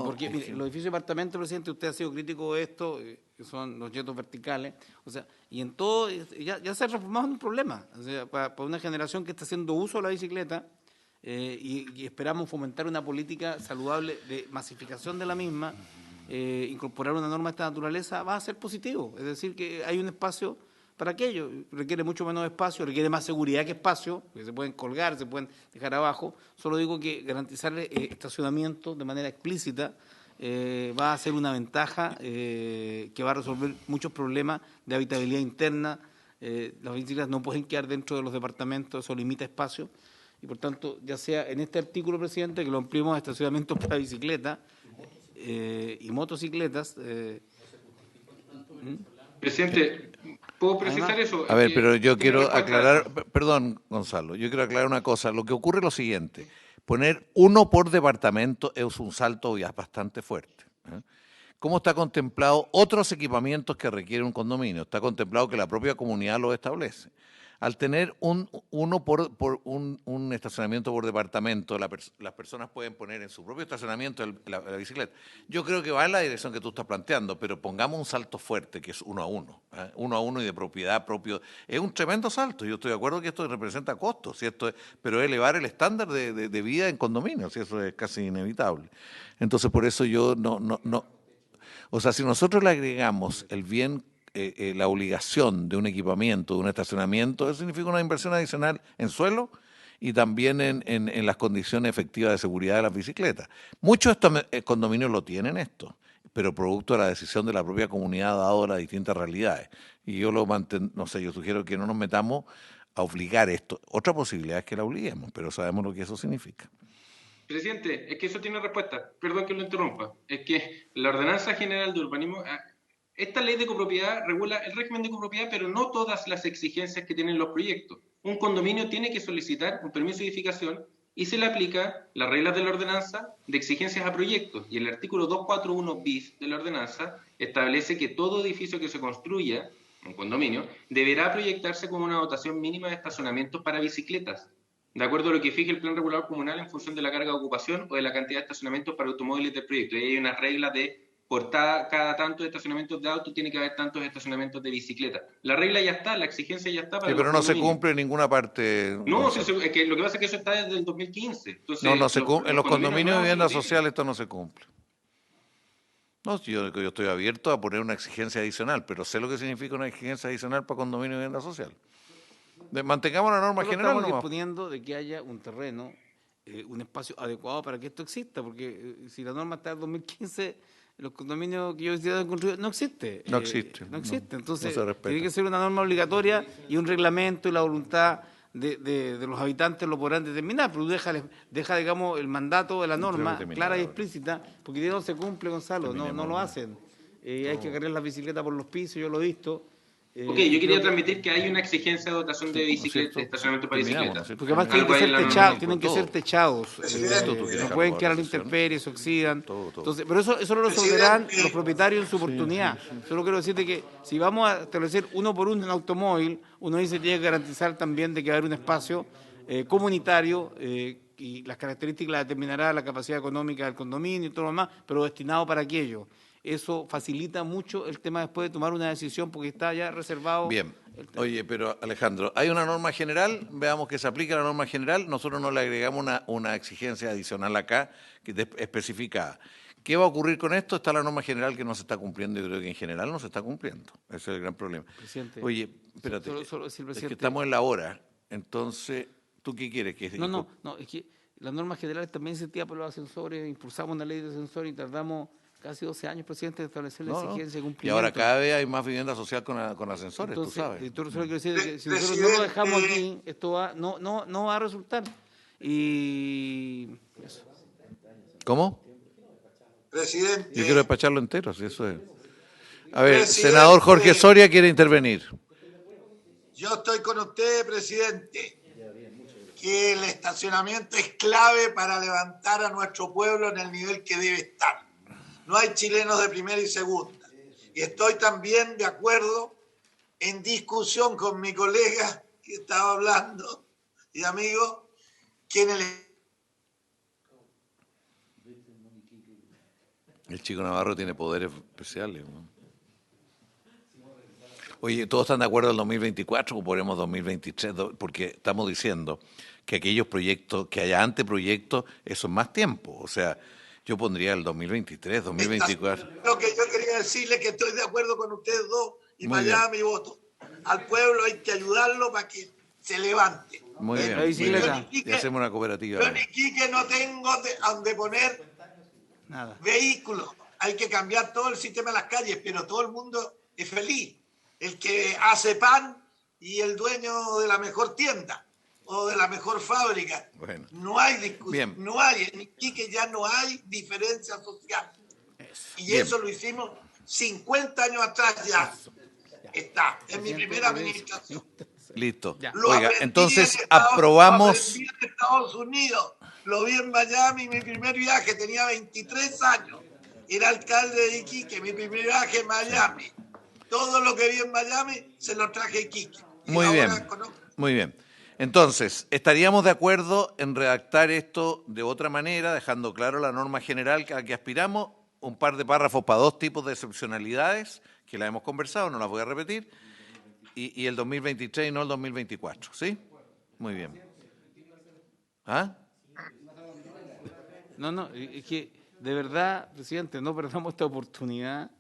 porque mire, los edificios de departamento, presidente, usted ha sido crítico de esto, que son los yetos verticales, o sea, y en todo, ya se ha transformado en un problema, o sea, para una generación que está haciendo uso de la bicicleta, y esperamos fomentar una política saludable de masificación de la misma, incorporar una norma de esta naturaleza, va a ser positivo, es decir, que hay un espacio para aquello, requiere mucho menos espacio, requiere más seguridad que espacio, porque se pueden colgar, se pueden dejar abajo. Solo digo que garantizarle estacionamiento de manera explícita va a ser una ventaja que va a resolver muchos problemas de habitabilidad interna. Las bicicletas no pueden quedar dentro de los departamentos, eso limita espacio. Y por tanto, ya sea en este artículo, presidente, que lo ampliemos a estacionamientos para bicicleta y motocicletas. Presidente, ¿puedo precisar eso? A ver, pero yo quiero aclarar, perdón, Gonzalo, yo quiero aclarar una cosa. Lo que ocurre es lo siguiente. Poner uno por departamento es un salto ya bastante fuerte. ¿Cómo está contemplado otros equipamientos que requiere un condominio? Está contemplado que la propia comunidad los establece. Al tener un estacionamiento por departamento, las personas pueden poner en su propio estacionamiento la bicicleta. Yo creo que va en la dirección que tú estás planteando, pero pongamos un salto fuerte, que es 1 a 1. Uno a uno y de propiedad propio. Es un tremendo salto. Yo estoy de acuerdo que esto representa costos, pero es elevar el estándar de vida en condominios, y eso es casi inevitable. Entonces, por eso yo no. O sea, si nosotros le agregamos el bien, la obligación de un equipamiento, de un estacionamiento, eso significa una inversión adicional en suelo y también en las condiciones efectivas de seguridad de las bicicletas. Muchos condominios lo tienen esto, pero producto de la decisión de la propia comunidad dado las distintas realidades. Y yo yo sugiero que no nos metamos a obligar esto. Otra posibilidad es que la obliguemos, pero sabemos lo que eso significa. Presidente, es que eso tiene respuesta. Perdón que lo interrumpa. Es que la Ordenanza General de Urbanismo, esta ley de copropiedad regula el régimen de copropiedad, pero no todas las exigencias que tienen los proyectos. Un condominio tiene que solicitar un permiso de edificación y se le aplica las reglas de la ordenanza de exigencias a proyectos. Y el artículo 241 bis de la ordenanza establece que todo edificio que se construya, un condominio, deberá proyectarse con una dotación mínima de estacionamientos para bicicletas, de acuerdo a lo que fije el plan regulador comunal en función de la carga de ocupación o de la cantidad de estacionamientos para automóviles del proyecto. Y hay una regla de por cada tanto de estacionamientos de auto tiene que haber tantos estacionamientos de bicicleta. La regla ya está, la exigencia ya está. Pero no se cumple en ninguna parte. No, es que lo que pasa es que eso está desde el 2015. Entonces, en los condominios de vivienda social esto no se cumple. No, yo estoy abierto a poner una exigencia adicional, pero sé lo que significa una exigencia adicional para condominios de vivienda social. Mantengamos la norma general. Estamos disponiendo de que haya un terreno, un espacio adecuado para que esto exista, porque si la norma está en 2015, los condominios que yo he construido no existe. No existe. Entonces, tiene que ser una norma obligatoria y un reglamento y la voluntad de los habitantes lo podrán determinar, pero deja digamos, el mandato de la norma clara y explícita, porque si no se cumple, Gonzalo, no lo hacen. Hay que cargar las bicicletas por los pisos, yo lo he visto. Ok, yo quería transmitir que hay una exigencia de dotación de bicicletas, de estacionamiento para bicicletas. Porque además tienen que ser techados, no pueden quedar a la intemperie, se oxidan. Entonces, pero eso lo resolverán los propietarios en su oportunidad. Solo quiero decirte que si vamos a establecer uno por uno en automóvil, uno dice que tiene que garantizar también de que va a haber un espacio comunitario y las características las determinará la capacidad económica del condominio y todo lo demás, pero destinado para aquello. Eso facilita mucho el tema después de tomar una decisión porque está ya reservado. Bien. Oye, pero Alejandro, hay una norma general, veamos que se aplica la norma general, nosotros no le agregamos una exigencia adicional acá especificada. ¿Qué va a ocurrir con esto? Está la norma general que no se está cumpliendo y creo que en general no se está cumpliendo. Ese es el gran problema. Presidente, oye, espérate, es que estamos en la hora, entonces, ¿tú qué quieres? No, es que las normas generales también se tiran por los ascensores, impulsamos una ley de ascensores y tardamos casi 12 años, presidente, de establecer la exigencia de cumplimiento. Y ahora cada vez hay más vivienda social con ascensores, entonces, tú sabes. Solo quiero decir que si nosotros no lo dejamos aquí, esto no va a resultar. Y eso. ¿Cómo? Presidente. Yo quiero despacharlo entero, si eso es. A ver, senador Jorge Soria quiere intervenir. Yo estoy con usted, presidente, que el estacionamiento es clave para levantar a nuestro pueblo en el nivel que debe estar. No hay chilenos de primera y segunda. Y estoy también de acuerdo en discusión con mi colega que estaba hablando y amigo, que en el chico Navarro tiene poderes especiales, ¿no? Oye, ¿todos están de acuerdo en 2024 o ponemos 2023? Porque estamos diciendo que aquellos proyectos, que haya anteproyectos, eso es más tiempo. O sea, yo pondría el 2023, 2024. Lo que yo quería decirle que estoy de acuerdo con ustedes dos y para allá mi voto. Al pueblo hay que ayudarlo para que se levante. Muy bien. Y hacemos una cooperativa. Yo en Iquique no tengo donde poner vehículos. Hay que cambiar todo el sistema de las calles, pero todo el mundo es feliz. El que hace pan y el dueño de la mejor tienda o de la mejor fábrica. Bueno. No hay discusión, no hay, en Iquique ya no hay diferencia social. Y bien. Eso lo hicimos 50 años atrás ya. Está, en mi primera administración. Listo. Oiga, entonces aprobamos... en Estados Unidos lo vi en Miami, mi primer viaje, tenía 23 años. Era alcalde de Iquique, mi primer viaje en Miami. Todo lo que vi en Miami se lo traje a Iquique. Muy bien, muy bien. Entonces, ¿estaríamos de acuerdo en redactar esto de otra manera, dejando claro la norma general a que aspiramos? Un par de párrafos para dos tipos de excepcionalidades, que la hemos conversado, no las voy a repetir, y el 2023 y no el 2024, ¿sí? Muy bien. ¿Ah? No, es que de verdad, presidente, no perdamos esta oportunidad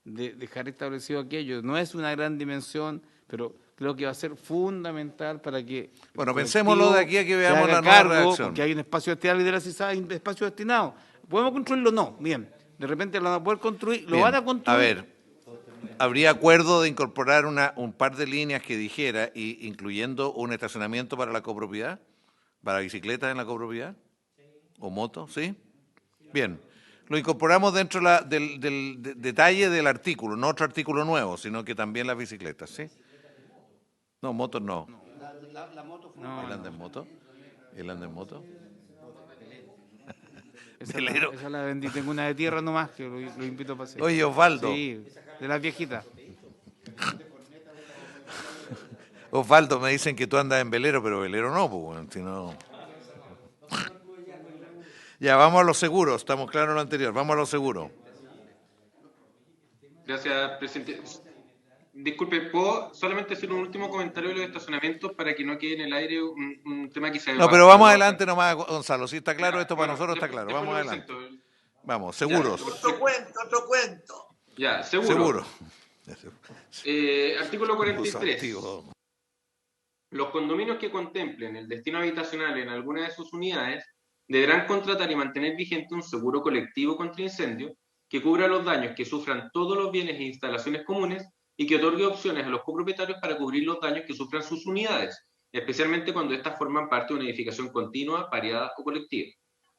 de dejar establecido aquello. No es una gran dimensión, pero creo que va a ser fundamental para que... Bueno, pensémoslo de aquí a que veamos la nueva redacción. Porque hay un espacio destinado y de la CISA hay un espacio destinado. ¿Podemos construirlo? No. Bien. De repente lo van a poder construir, lo van a construir. A ver, ¿habría acuerdo de incorporar un par de líneas que dijera, incluyendo un estacionamiento para la copropiedad? ¿Para bicicletas en la copropiedad? ¿O motos? ¿Sí? Bien. Lo incorporamos dentro del detalle del artículo, no otro artículo nuevo, sino que también las bicicletas, ¿sí? No, motos no. La moto fue... ¿Él anda en moto? ¿Él anda en moto? Esa la vendí, tengo una de tierra nomás, que lo invito a pasear. Oye, Osvaldo. Sí, de las viejitas. Osvaldo, me dicen que tú andas en velero, pero velero no, pues, si no... Ya, vamos a los seguros, estamos claros en lo anterior, vamos a los seguros. Gracias, presidente. Disculpe, ¿puedo solamente hacer un último comentario de los estacionamientos para que no quede en el aire un tema que se... No, pero vamos adelante nomás, Gonzalo, si está claro, esto para nosotros está claro, vamos adelante. Vamos, seguros. Otro cuento. Ya, seguro. Artículo 43. Los condominios que contemplen el destino habitacional en alguna de sus unidades deberán contratar y mantener vigente un seguro colectivo contra incendio que cubra los daños que sufran todos los bienes e instalaciones comunes y que otorgue opciones a los copropietarios para cubrir los daños que sufran sus unidades, especialmente cuando éstas forman parte de una edificación continua, pareada o colectiva.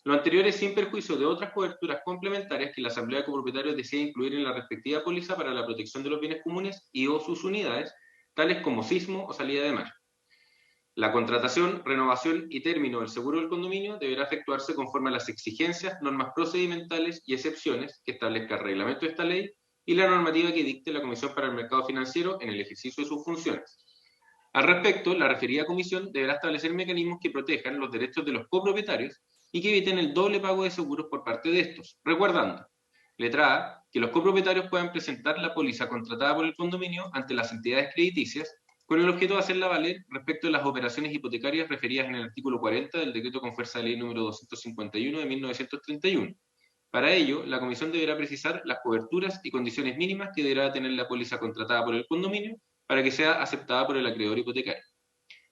Lo anterior es sin perjuicio de otras coberturas complementarias que la Asamblea de Copropietarios desea incluir en la respectiva póliza para la protección de los bienes comunes y o sus unidades, tales como sismo o salida de mar. La contratación, renovación y término del seguro del condominio deberá efectuarse conforme a las exigencias, normas procedimentales y excepciones que establezca el reglamento de esta ley y la normativa que dicte la Comisión para el Mercado Financiero en el ejercicio de sus funciones. Al respecto, la referida comisión deberá establecer mecanismos que protejan los derechos de los copropietarios y que eviten el doble pago de seguros por parte de estos, recordando, letra A, que los copropietarios puedan presentar la póliza contratada por el condominio ante las entidades crediticias con el objeto de hacerla valer respecto de las operaciones hipotecarias referidas en el artículo 40 del decreto con fuerza de ley número 251 de 1931. Para ello, la Comisión deberá precisar las coberturas y condiciones mínimas que deberá tener la póliza contratada por el condominio para que sea aceptada por el acreedor hipotecario.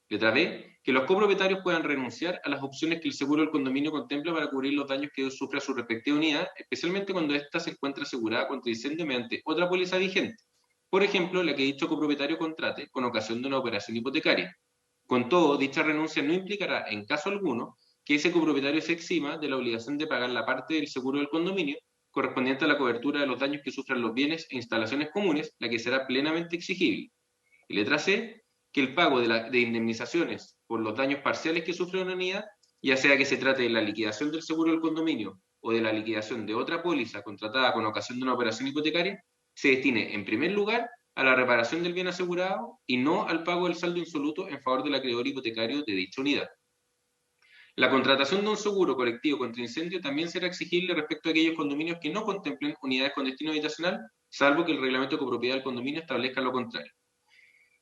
Letra B, que los copropietarios puedan renunciar a las opciones que el seguro del condominio contempla para cubrir los daños que sufra su respectiva unidad, especialmente cuando ésta se encuentra asegurada contra incendio mediante otra póliza vigente. Por ejemplo, la que dicho copropietario contrate con ocasión de una operación hipotecaria. Con todo, dicha renuncia no implicará, en caso alguno, que ese copropietario se exima de la obligación de pagar la parte del seguro del condominio correspondiente a la cobertura de los daños que sufran los bienes e instalaciones comunes, la que será plenamente exigible. Y letra C, que el pago de indemnizaciones por los daños parciales que sufre una unidad, ya sea que se trate de la liquidación del seguro del condominio o de la liquidación de otra póliza contratada con ocasión de una operación hipotecaria, se destine en primer lugar a la reparación del bien asegurado y no al pago del saldo insoluto en favor del acreedor hipotecario de dicha unidad. La contratación de un seguro colectivo contra incendio también será exigible respecto a aquellos condominios que no contemplen unidades con destino habitacional, salvo que el reglamento de copropiedad del condominio establezca lo contrario.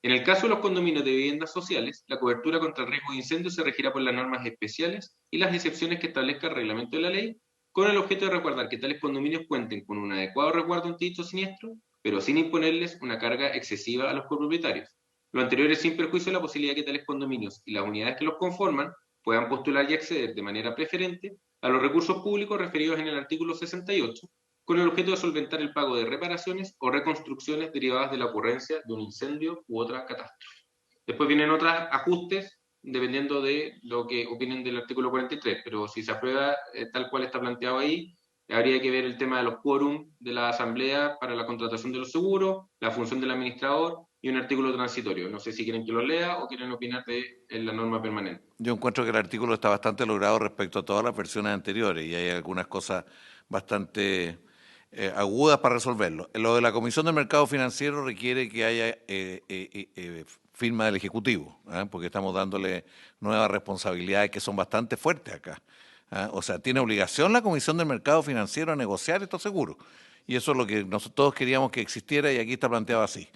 En el caso de los condominios de viviendas sociales, la cobertura contra el riesgo de incendio se regirá por las normas especiales y las excepciones que establezca el reglamento de la ley, con el objeto de resguardar que tales condominios cuenten con un adecuado resguardo ante dicho siniestro, pero sin imponerles una carga excesiva a los copropietarios. Lo anterior es sin perjuicio de la posibilidad de que tales condominios y las unidades que los conforman puedan postular y acceder de manera preferente a los recursos públicos referidos en el artículo 68, con el objeto de solventar el pago de reparaciones o reconstrucciones derivadas de la ocurrencia de un incendio u otra catástrofe. Después vienen otros ajustes dependiendo de lo que opinen del artículo 43, pero si se aprueba tal cual está planteado ahí, habría que ver el tema de los quórum de la Asamblea para la contratación de los seguros, la función del administrador y un artículo transitorio. No sé si quieren que lo lea o quieren opinar de la norma permanente. Yo encuentro que el artículo está bastante logrado respecto a todas las versiones anteriores y hay algunas cosas bastante agudas para resolverlo. Lo de la Comisión del Mercado Financiero requiere que haya firma del Ejecutivo, porque estamos dándole nuevas responsabilidades que son bastante fuertes acá. O sea, tiene obligación la Comisión del Mercado Financiero a negociar estos seguros. Y eso es lo que nosotros todos queríamos que existiera y aquí está planteado así.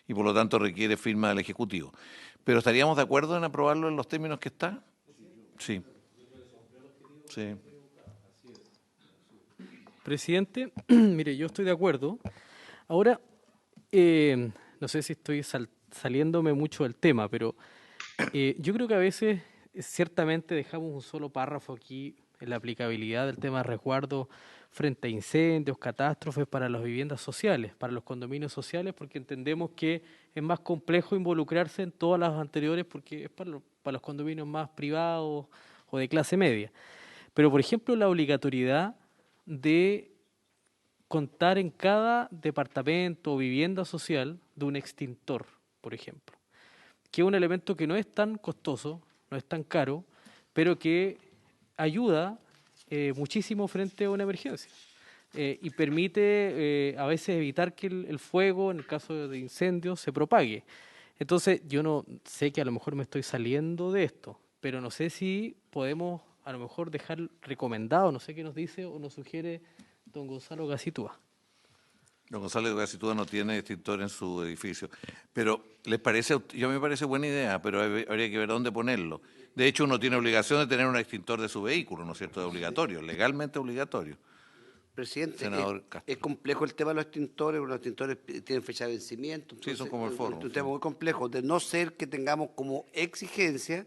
Y por lo tanto requiere firma del Ejecutivo. ¿Pero estaríamos de acuerdo en aprobarlo en los términos que está? Sí. Sí. Presidente, mire, yo estoy de acuerdo. Ahora, no sé si estoy saliéndome mucho del tema, pero yo creo que a veces ciertamente dejamos un solo párrafo aquí en la aplicabilidad del tema de resguardo frente a incendios, catástrofes para las viviendas sociales, para los condominios sociales, porque entendemos que es más complejo involucrarse en todas las anteriores porque es para los condominios más privados o de clase media. Pero, por ejemplo, la obligatoriedad de contar en cada departamento o vivienda social de un extintor, por ejemplo, que es un elemento que no es tan costoso, no es tan caro, pero que ayuda muchísimo frente a una emergencia y permite a veces evitar que el fuego, en el caso de incendios, se propague. Entonces, yo no sé que a lo mejor me estoy saliendo de esto, pero no sé si podemos a lo mejor dejar recomendado, no sé qué nos dice o nos sugiere don Gonzalo Gacitúa. Don Gonzalo Gacitúa no tiene extintor en su edificio. Pero, ¿les parece? Yo me parece buena idea, pero habría que ver dónde ponerlo. De hecho, uno tiene obligación de tener un extintor de su vehículo, ¿no es cierto? Es obligatorio, legalmente obligatorio. Presidente, es complejo el tema de los extintores, porque los extintores tienen fecha de vencimiento. Entonces, sí, son como el forro. Es un tema muy complejo, de no ser que tengamos como exigencia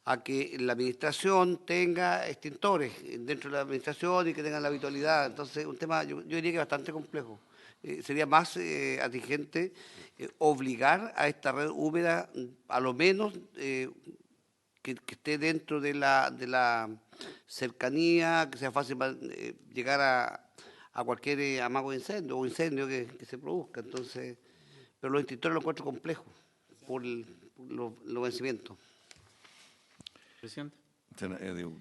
a que la administración tenga extintores dentro de la administración y que tengan la habitualidad. Entonces, un tema, yo diría que bastante complejo. Sería más atingente obligar a esta red húmeda, a lo menos que esté dentro de la cercanía, que sea fácil llegar a cualquier amago de incendio o incendio que se produzca. Entonces, pero los extintores lo encuentro complejo por los vencimientos. Presidente.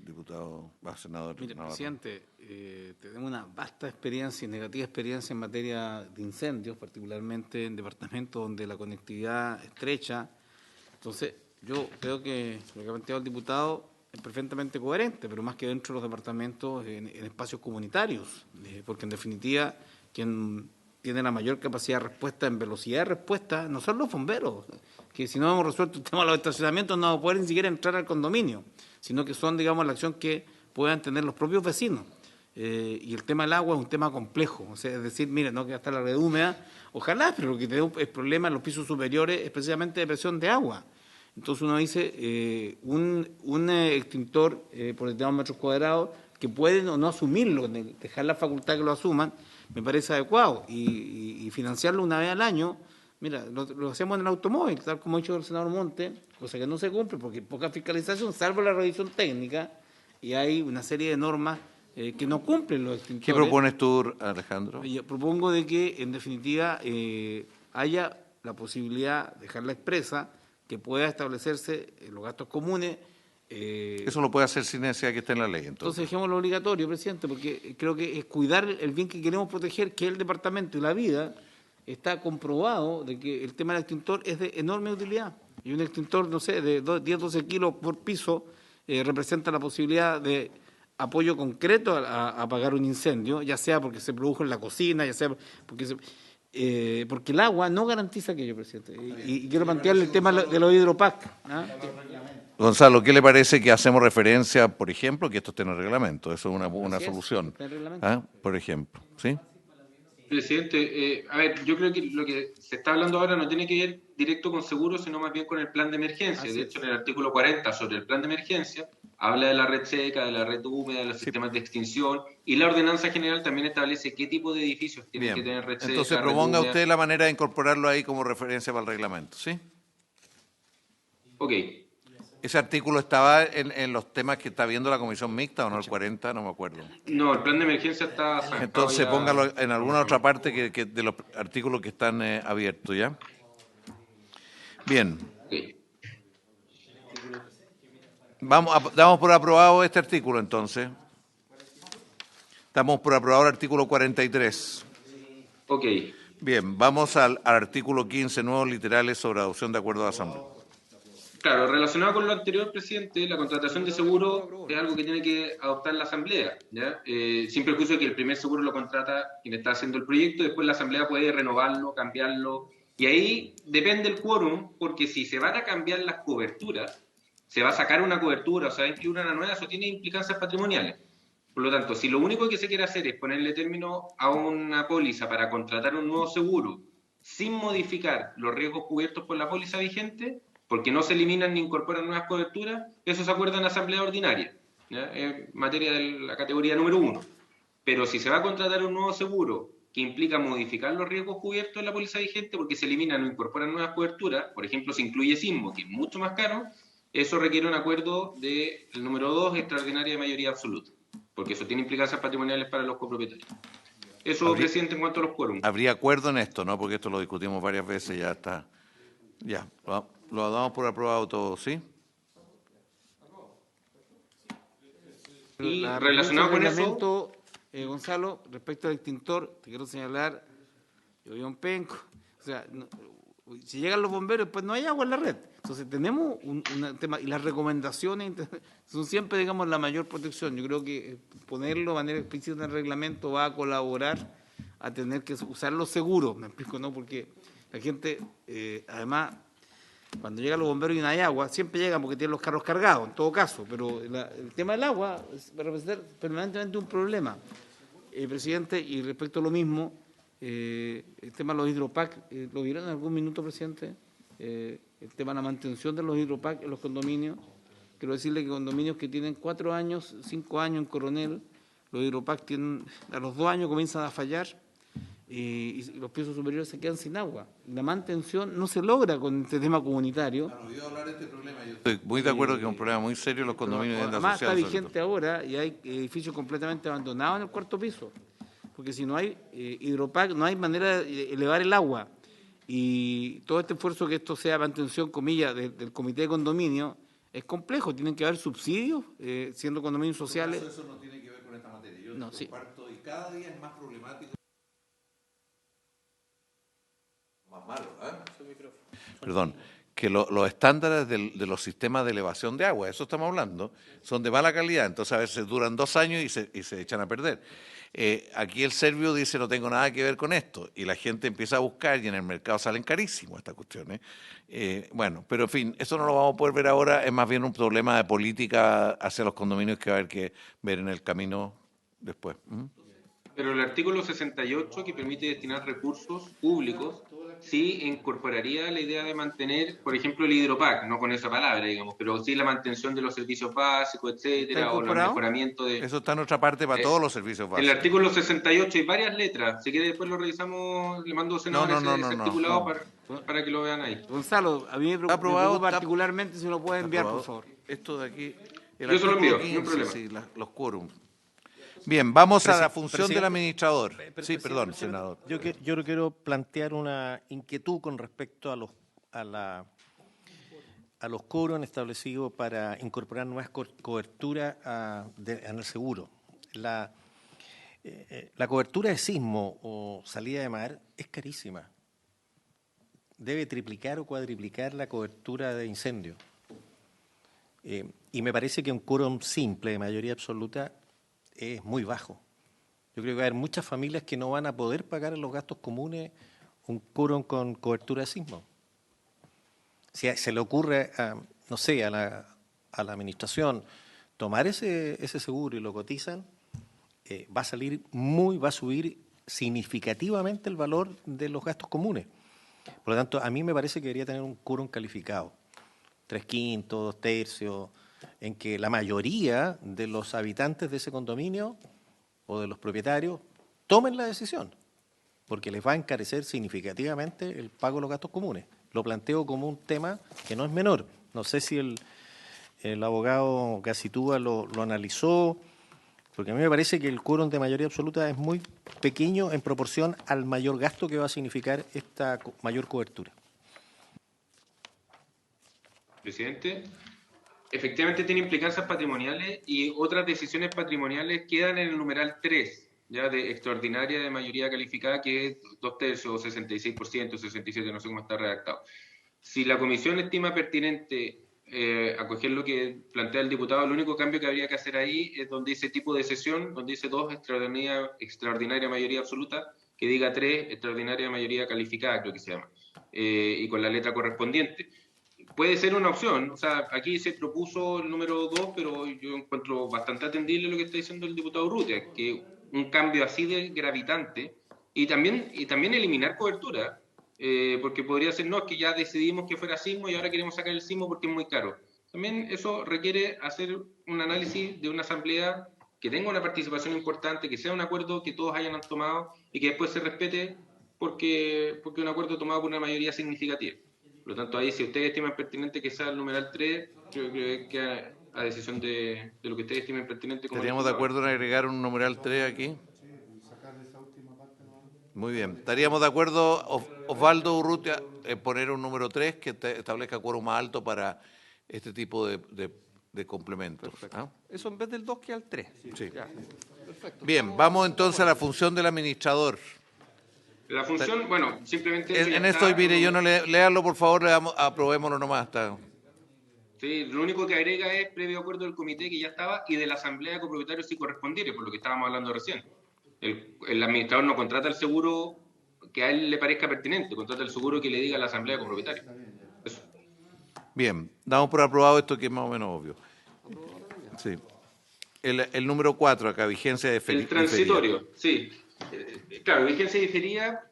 Diputado, senador. Mire, presidente, tenemos una vasta experiencia y negativa experiencia en materia de incendios, particularmente en departamentos donde la conectividad es estrecha. Entonces, yo creo que lo que ha planteado el diputado es perfectamente coherente, pero más que dentro de los departamentos, en espacios comunitarios, porque en definitiva, quien tiene la mayor capacidad de respuesta en velocidad de respuesta no son los bomberos, que si no hemos resuelto el tema de los estacionamientos no vamos a poder ni siquiera entrar al condominio, sino que son, digamos, la acción que puedan tener los propios vecinos. Y el tema del agua es un tema complejo, o sea, es decir, mire, no que está la red húmeda, ojalá, pero lo que tenemos es problema en los pisos superiores es precisamente de presión de agua. Entonces uno dice, un extintor por determinados metros cuadrados, que pueden o no asumirlo, dejar la facultad que lo asuman, me parece adecuado. Y financiarlo una vez al año, mira, lo hacemos en el automóvil, tal como ha dicho el senador Monte, cosa que no se cumple porque hay poca fiscalización, salvo la revisión técnica, y hay una serie de normas que no cumplen los extintores. ¿Qué propones tú, Alejandro? Yo propongo de que, en definitiva, haya la posibilidad, dejarla expresa, que pueda establecerse los gastos comunes. Eso lo puede hacer sin necesidad que esté en la ley. Entonces dejémoslo obligatorio, presidente, porque creo que es cuidar el bien que queremos proteger, que es el departamento y la vida. Está comprobado de que el tema del extintor es de enorme utilidad. Y un extintor, no sé, de 10-12 kilos por piso representa la posibilidad de apoyo concreto a apagar un incendio, ya sea porque se produjo en la cocina, ya sea porque el agua no garantiza aquello, presidente. Y quiero plantearle el tema de los hidropac. Gonzalo, ¿qué le parece que hacemos referencia, por ejemplo, que esto esté en el reglamento? Eso es una solución. Por ejemplo, ¿sí? Presidente, a ver, yo creo que lo que se está hablando ahora no tiene que ver directo con seguros, sino más bien con el plan de emergencia. De hecho, en el artículo 40 sobre el plan de emergencia, habla de la red seca, de la red húmeda, de los sistemas de extinción, y la ordenanza general también establece qué tipo de edificios tienen que tener red seca. Entonces, proponga usted la manera de incorporarlo ahí como referencia para el reglamento, ¿sí? Ok. ¿Ese artículo estaba en los temas que está viendo la comisión mixta o no? El 40, no me acuerdo. No, el plan de emergencia está sacado. Entonces, ya. póngalo en alguna otra parte que de los artículos que están abiertos, ¿ya? Bien. Ok. Damos por aprobado este artículo, entonces. Damos por aprobado el artículo 43. Ok. Bien, vamos al artículo 15, nuevos literales sobre adopción de acuerdo de asamblea. Claro, relacionado con lo anterior, presidente, la contratación de seguro es algo que tiene que adoptar la Asamblea, ¿ya? Sin perjuicio de que el primer seguro lo contrata quien está haciendo el proyecto, y después la Asamblea puede renovarlo, cambiarlo, y ahí depende el quórum, porque si se van a cambiar las coberturas, se va a sacar una cobertura o se va a incluir una nueva, eso tiene implicancias patrimoniales. Por lo tanto, si lo único que se quiere hacer es ponerle término a una póliza para contratar un nuevo seguro sin modificar los riesgos cubiertos por la póliza vigente, porque no se eliminan ni incorporan nuevas coberturas, eso se acuerda en asamblea ordinaria, ¿ya? En materia de la categoría número 1. Pero si se va a contratar un nuevo seguro que implica modificar los riesgos cubiertos en la póliza vigente porque se eliminan o incorporan nuevas coberturas, por ejemplo, se incluye sismo, que es mucho más caro, eso requiere un acuerdo del número 2, extraordinaria de mayoría absoluta, porque eso tiene implicancias patrimoniales para los copropietarios. Eso, presidente, en cuanto a los quórums. Habría acuerdo en esto, ¿no? Porque esto lo discutimos varias veces, ya está. Ya, lo damos por aprobado todo, ¿sí? Y relacionado con eso, Gonzalo, respecto al extintor, te quiero señalar, yo vi un penco, o sea, si llegan los bomberos, pues no hay agua en la red. Entonces tenemos un tema, y las recomendaciones son siempre, digamos, la mayor protección. Yo creo que ponerlo de manera explícita en el reglamento va a colaborar a tener que usar los seguros, me explico, ¿no? Porque la gente, además, cuando llegan los bomberos y no hay agua, siempre llegan porque tienen los carros cargados, en todo caso, pero el tema del agua va a representar permanentemente un problema, presidente, y respecto a lo mismo, el tema de los hidropac, ¿lo vieron en algún minuto, presidente? El tema de la mantención de los hidropac en los condominios. Quiero decirle que condominios que tienen 4 años, 5 años en Coronel, los hidropac tienen, a los 2 años comienzan a fallar y los pisos superiores se quedan sin agua. La mantención no se logra con este tema comunitario. Claro, yo hablar de este problema, yo estoy muy de acuerdo que es un problema muy serio en los condominios de vivienda social. Además está vigente ahora y hay edificios completamente abandonados en el 4º piso. Porque si no hay hidropac, no hay manera de elevar el agua. Y todo este esfuerzo que esto sea mantención, comillas, del comité de condominio, es complejo. Tienen que haber subsidios, siendo condominios sociales. Eso no tiene que ver con esta materia. Yo no, comparto, y cada día es más problemático. Más malo, Perdón. Que los estándares de los sistemas de elevación de agua, eso estamos hablando, son de mala calidad. Entonces a veces duran 2 años y se echan a perder. Aquí el Servio dice no tengo nada que ver con esto y la gente empieza a buscar y en el mercado salen carísimos estas cuestiones. Bueno, pero en fin, eso no lo vamos a poder ver ahora, es más bien un problema de política hacia los condominios que va a haber que ver en el camino después. Pero el artículo 68, que permite destinar recursos públicos, sí incorporaría la idea de mantener, por ejemplo, el hidropac, no con esa palabra, digamos, pero sí la mantención de los servicios básicos, etcétera, o el mejoramiento de... Eso está en otra parte para todos los servicios básicos. En el artículo 68 hay varias letras, si quiere después lo revisamos, le mando senador ese articulado para que lo vean ahí. Gonzalo, a mí me preocupa particularmente, si lo puede enviar, por favor. Esto de aquí... Yo se lo envío, no hay problema. Sí, los quórums. Bien, vamos a la función del administrador. Sí, perdón, senador. Yo quiero plantear una inquietud con respecto a los quórums establecidos para incorporar nuevas coberturas en el seguro. La cobertura de sismo o salida de mar es carísima. Debe triplicar o cuadriplicar la cobertura de incendio. Y me parece que un quórum simple de mayoría absoluta es muy bajo. Yo creo que va a haber muchas familias que no van a poder pagar en los gastos comunes un quórum con cobertura de sismo. Si se le ocurre, no sé, a la administración tomar ese seguro y lo cotizan, va a subir significativamente el valor de los gastos comunes. Por lo tanto, a mí me parece que debería tener un quórum calificado, 3/5, 2/3, en que la mayoría de los habitantes de ese condominio o de los propietarios tomen la decisión, porque les va a encarecer significativamente el pago de los gastos comunes. Lo planteo como un tema que no es menor. No sé si el abogado Gacitúa lo analizó, porque a mí me parece que el quórum de mayoría absoluta es muy pequeño en proporción al mayor gasto que va a significar esta mayor cobertura. presidente. Efectivamente tiene implicancias patrimoniales y otras decisiones patrimoniales quedan en el numeral 3, ya de extraordinaria de mayoría calificada, que es 2/3, 66%, 67%, no sé cómo está redactado. Si la comisión estima pertinente acoger lo que plantea el diputado, el único cambio que habría que hacer ahí es donde dice tipo de sesión, donde dice 2, extraordinaria mayoría absoluta, que diga 3, extraordinaria mayoría calificada, creo que se llama, y con la letra correspondiente. Puede ser una opción, o sea, aquí se propuso el número 2, pero yo encuentro bastante atendible lo que está diciendo el diputado Urrutia, que un cambio así de gravitante, y también eliminar cobertura, porque podría ser, no, es que ya decidimos que fuera sismo y ahora queremos sacar el sismo porque es muy caro. También eso requiere hacer un análisis de una asamblea que tenga una participación importante, que sea un acuerdo que todos hayan tomado y que después se respete porque un acuerdo tomado por una mayoría significativa. Por lo tanto, ahí, si ustedes estiman pertinente que sea el numeral 3, creo que a decisión de lo que ustedes estimen pertinente. ¿Estaríamos de acuerdo en agregar un numeral 3 aquí? Muy bien. ¿Estaríamos de acuerdo, Osvaldo Urrutia, en poner un número 3 que establezca quórum más alto para este tipo de complementos? ¿Ah? Eso en vez del 2 queda el 3. Sí. Ya. Perfecto. Bien, vamos entonces a la función del administrador. La función, bueno, simplemente... En esto, mire, yo no léalo, por favor, aprobémoslo nomás. Está. Sí, lo único que agrega es previo acuerdo del comité que ya estaba y de la asamblea de copropietarios si correspondiere, por lo que estábamos hablando recién. El administrador no contrata el seguro que a él le parezca pertinente, contrata el seguro que le diga a la asamblea de copropietarios. Eso. Bien, damos por aprobado esto que es más o menos obvio. Sí. El número 4, acá, vigencia de El transitorio, sí. Claro, vigencia diferida.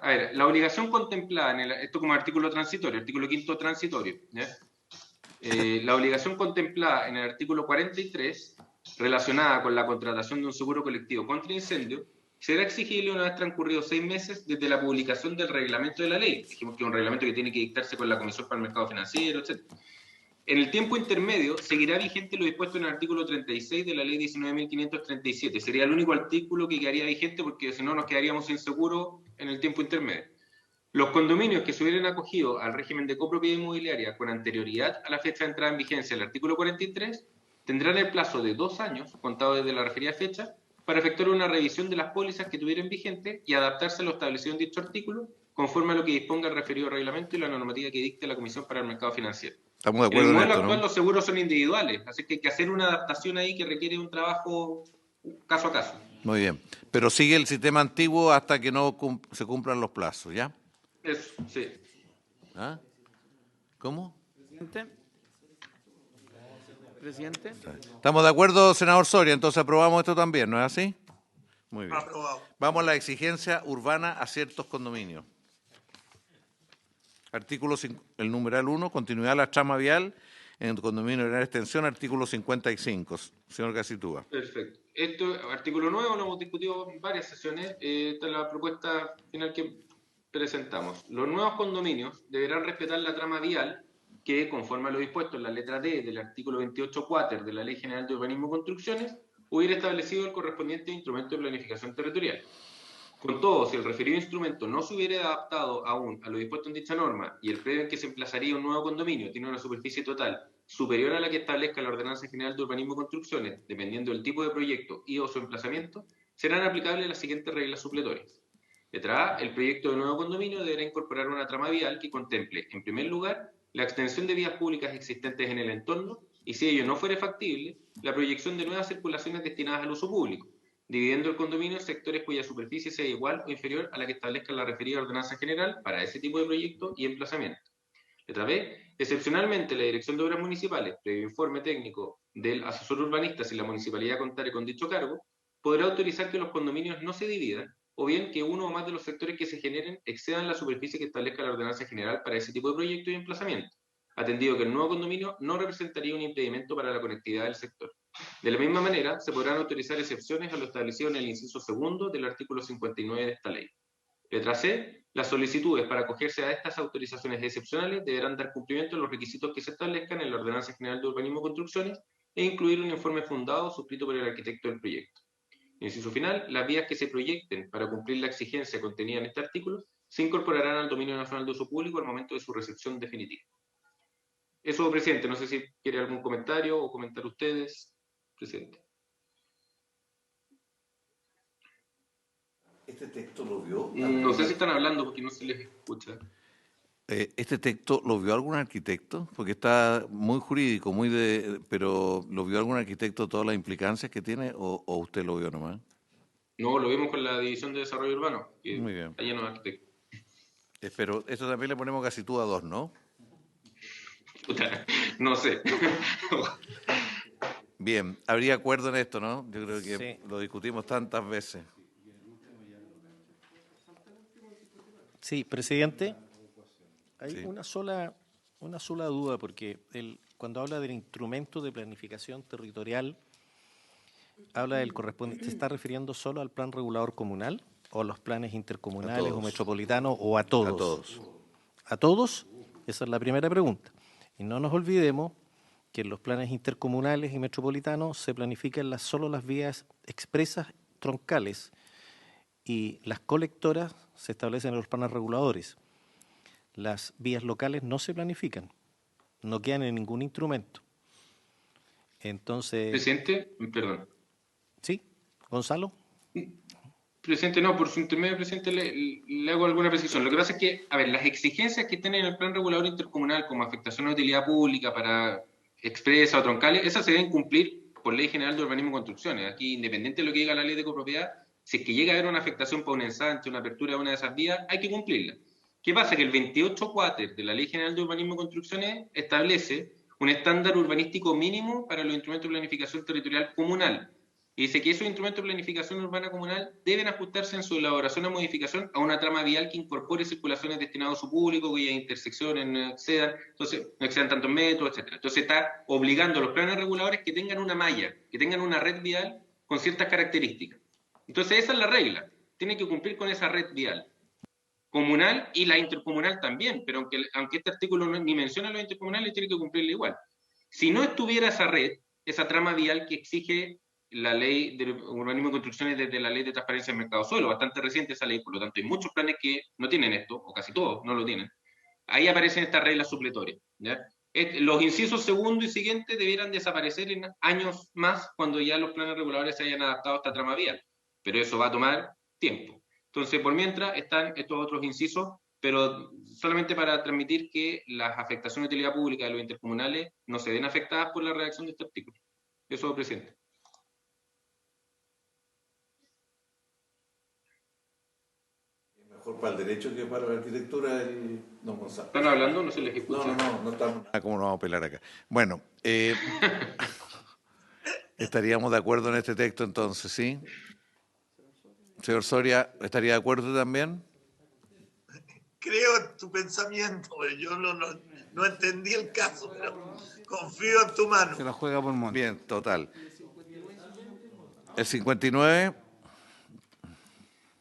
A ver, la obligación contemplada, esto como artículo transitorio, artículo 5º transitorio, ¿ya? La obligación contemplada en el artículo 43, relacionada con la contratación de un seguro colectivo contra incendio, será exigible una vez transcurridos 6 meses desde la publicación del reglamento de la ley. Dijimos que es un reglamento que tiene que dictarse con la Comisión para el Mercado Financiero, etc. En el tiempo intermedio, seguirá vigente lo dispuesto en el artículo 36 de la ley 19.537. Sería el único artículo que quedaría vigente porque si no nos quedaríamos sin seguro en el tiempo intermedio. Los condominios que se hubieran acogido al régimen de copropiedad inmobiliaria con anterioridad a la fecha de entrada en vigencia del artículo 43 tendrán el plazo de 2 años, contado desde la referida fecha, para efectuar una revisión de las pólizas que tuvieran vigente y adaptarse a lo establecido en dicho artículo, conforme a lo que disponga el referido reglamento y la normativa que dicte la Comisión para el Mercado Financiero. Estamos de acuerdo en el en modelo esto, actual ¿no? Los seguros son individuales, así que hay que hacer una adaptación ahí que requiere un trabajo caso a caso. Muy bien. Pero sigue el sistema antiguo hasta que no se cumplan los plazos, ¿ya? Eso, sí. ¿Ah? ¿Cómo? Presidente. ¿Estamos de acuerdo, senador Soria? Entonces aprobamos esto también, ¿no es así? Muy bien. Aprobado. Vamos a la exigencia urbana a ciertos condominios. Artículo, el numeral 1, continuidad de la trama vial en el condominio de gran extensión, artículo 55. Señor Gacitúa. Perfecto. Esto, artículo nuevo, lo hemos discutido en varias sesiones. Esta es la propuesta final que presentamos. Los nuevos condominios deberán respetar la trama vial que, conforme a lo dispuesto en la letra D del artículo 28.4 de la Ley General de Urbanismo y Construcciones, hubiera establecido el correspondiente instrumento de planificación territorial. Con todo, si el referido instrumento no se hubiera adaptado aún a lo dispuesto en dicha norma y el predio en que se emplazaría un nuevo condominio tiene una superficie total superior a la que establezca la Ordenanza General de Urbanismo y Construcciones, dependiendo del tipo de proyecto y o su emplazamiento, serán aplicables las siguientes reglas supletorias. Letra A. El proyecto de nuevo condominio deberá incorporar una trama vial que contemple, en primer lugar, la extensión de vías públicas existentes en el entorno y, si ello no fuere factible, la proyección de nuevas circulaciones destinadas al uso público, dividiendo el condominio en sectores cuya superficie sea igual o inferior a la que establezca la referida ordenanza general para ese tipo de proyecto y emplazamiento. Letra B. Excepcionalmente, la Dirección de Obras Municipales, previo informe técnico del asesor urbanista si la municipalidad contare con dicho cargo, podrá autorizar que los condominios no se dividan o bien que uno o más de los sectores que se generen excedan la superficie que establezca la ordenanza general para ese tipo de proyecto y emplazamiento, atendido que el nuevo condominio no representaría un impedimento para la conectividad del sector. De la misma manera, se podrán autorizar excepciones a lo establecido en el inciso segundo del artículo 59 de esta ley. Letra C. Las solicitudes para acogerse a estas autorizaciones excepcionales deberán dar cumplimiento a los requisitos que se establezcan en la Ordenanza General de Urbanismo y Construcciones e incluir un informe fundado suscrito por el arquitecto del proyecto. Inciso final. Las vías que se proyecten para cumplir la exigencia contenida en este artículo se incorporarán al dominio nacional de uso público al momento de su recepción definitiva. Eso, presidente, no sé si quiere algún comentario o comentar ustedes, presidente. ¿Este texto lo vio? No sé si están hablando porque no se les escucha. ¿Este texto lo vio algún arquitecto? Porque está muy jurídico, pero ¿lo vio algún arquitecto todas las implicancias que tiene o usted lo vio nomás? No, lo vimos con la División de Desarrollo Urbano, que Muy bien. está lleno de arquitectos. Pero esto también le ponemos casi tú a 2, ¿no? Puta, no sé. Bien, habría acuerdo en esto, ¿no? Yo creo que Sí. lo discutimos tantas veces. Sí, presidente. Hay Sí. una sola duda, porque cuando habla del instrumento de planificación territorial, habla del correspondiente, ¿se está refiriendo solo al plan regulador comunal o a los planes intercomunales o metropolitanos o a todos? A todos. ¿A todos? Esa es la primera pregunta. Y no nos olvidemos que en los planes intercomunales y metropolitanos se planifican solo las vías expresas troncales y las colectoras se establecen en los planes reguladores. Las vías locales no se planifican, no quedan en ningún instrumento. Entonces... Presidente, perdón. ¿Sí? ¿Gonzalo? Presidente, no, por su intermedio, presidente, le hago alguna precisión. Lo que pasa es que, a ver, las exigencias que tienen en el plan regulador intercomunal como afectación a utilidad pública para expresa o troncales, esas se deben cumplir por Ley General de Urbanismo y Construcciones. Aquí, independiente de lo que diga la ley de copropiedad, si es que llega a haber una afectación para un ensante, una apertura de una de esas vías, hay que cumplirla. ¿Qué pasa? Que el 28 cuáter de la Ley General de Urbanismo y Construcciones establece un estándar urbanístico mínimo para los instrumentos de planificación territorial comunal. Y dice que esos instrumentos de planificación urbana comunal deben ajustarse en su elaboración o modificación a una trama vial que incorpore circulaciones destinadas a su público, cuyas intersecciones no excedan tantos metros, etc. Entonces está obligando a los planes reguladores que tengan una malla, que tengan una red vial con ciertas características. Entonces esa es la regla. Tiene que cumplir con esa red vial comunal y la intercomunal también, pero aunque este artículo ni menciona a los intercomunales, tiene que cumplirle igual. Si no estuviera esa red, esa trama vial que exige la ley de urbanismo y construcciones desde la ley de transparencia del mercado suelo, bastante reciente esa ley, por lo tanto hay muchos planes que no tienen esto, o casi todos no lo tienen. Ahí aparecen estas reglas supletorias, ¿ya? Los incisos segundo y siguiente debieran desaparecer en años más cuando ya los planes reguladores se hayan adaptado a esta trama vial, pero eso va a tomar tiempo. Entonces, por mientras están estos otros incisos, pero solamente para transmitir que las afectaciones de utilidad pública de los intercomunales no se ven afectadas por la redacción de este artículo. Eso, presidente. Mejor para el derecho que para la arquitectura, don Gonzalo. ¿Están hablando? No se les escucha. No estamos. ¿Cómo nos vamos a pelar acá? Bueno, estaríamos de acuerdo en este texto entonces, ¿sí? Señor Soria, ¿estaría de acuerdo también? Creo en tu pensamiento, yo no entendí el caso, pero confío en tu mano. Se la juega por monte. Bien, total. El 59...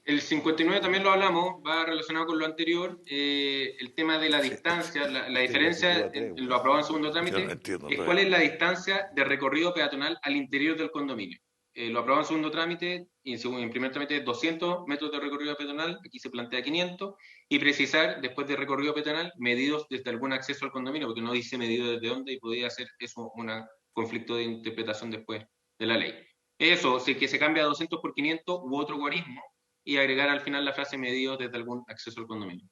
El 59 también lo hablamos, va relacionado con lo anterior, el tema de la distancia, la diferencia, lo aprobado en segundo trámite, es cuál es la distancia de recorrido peatonal al interior del condominio. Lo aprobado en segundo trámite, y en primer trámite 200 metros de recorrido peatonal, aquí se plantea 500, y precisar, después de recorrido peatonal, medidos desde algún acceso al condominio, porque no dice medido desde dónde, y podría ser eso un conflicto de interpretación después de la ley. Eso, si que se cambia a 200 por 500 u otro guarismo, y agregar al final la frase medido desde algún acceso al condominio.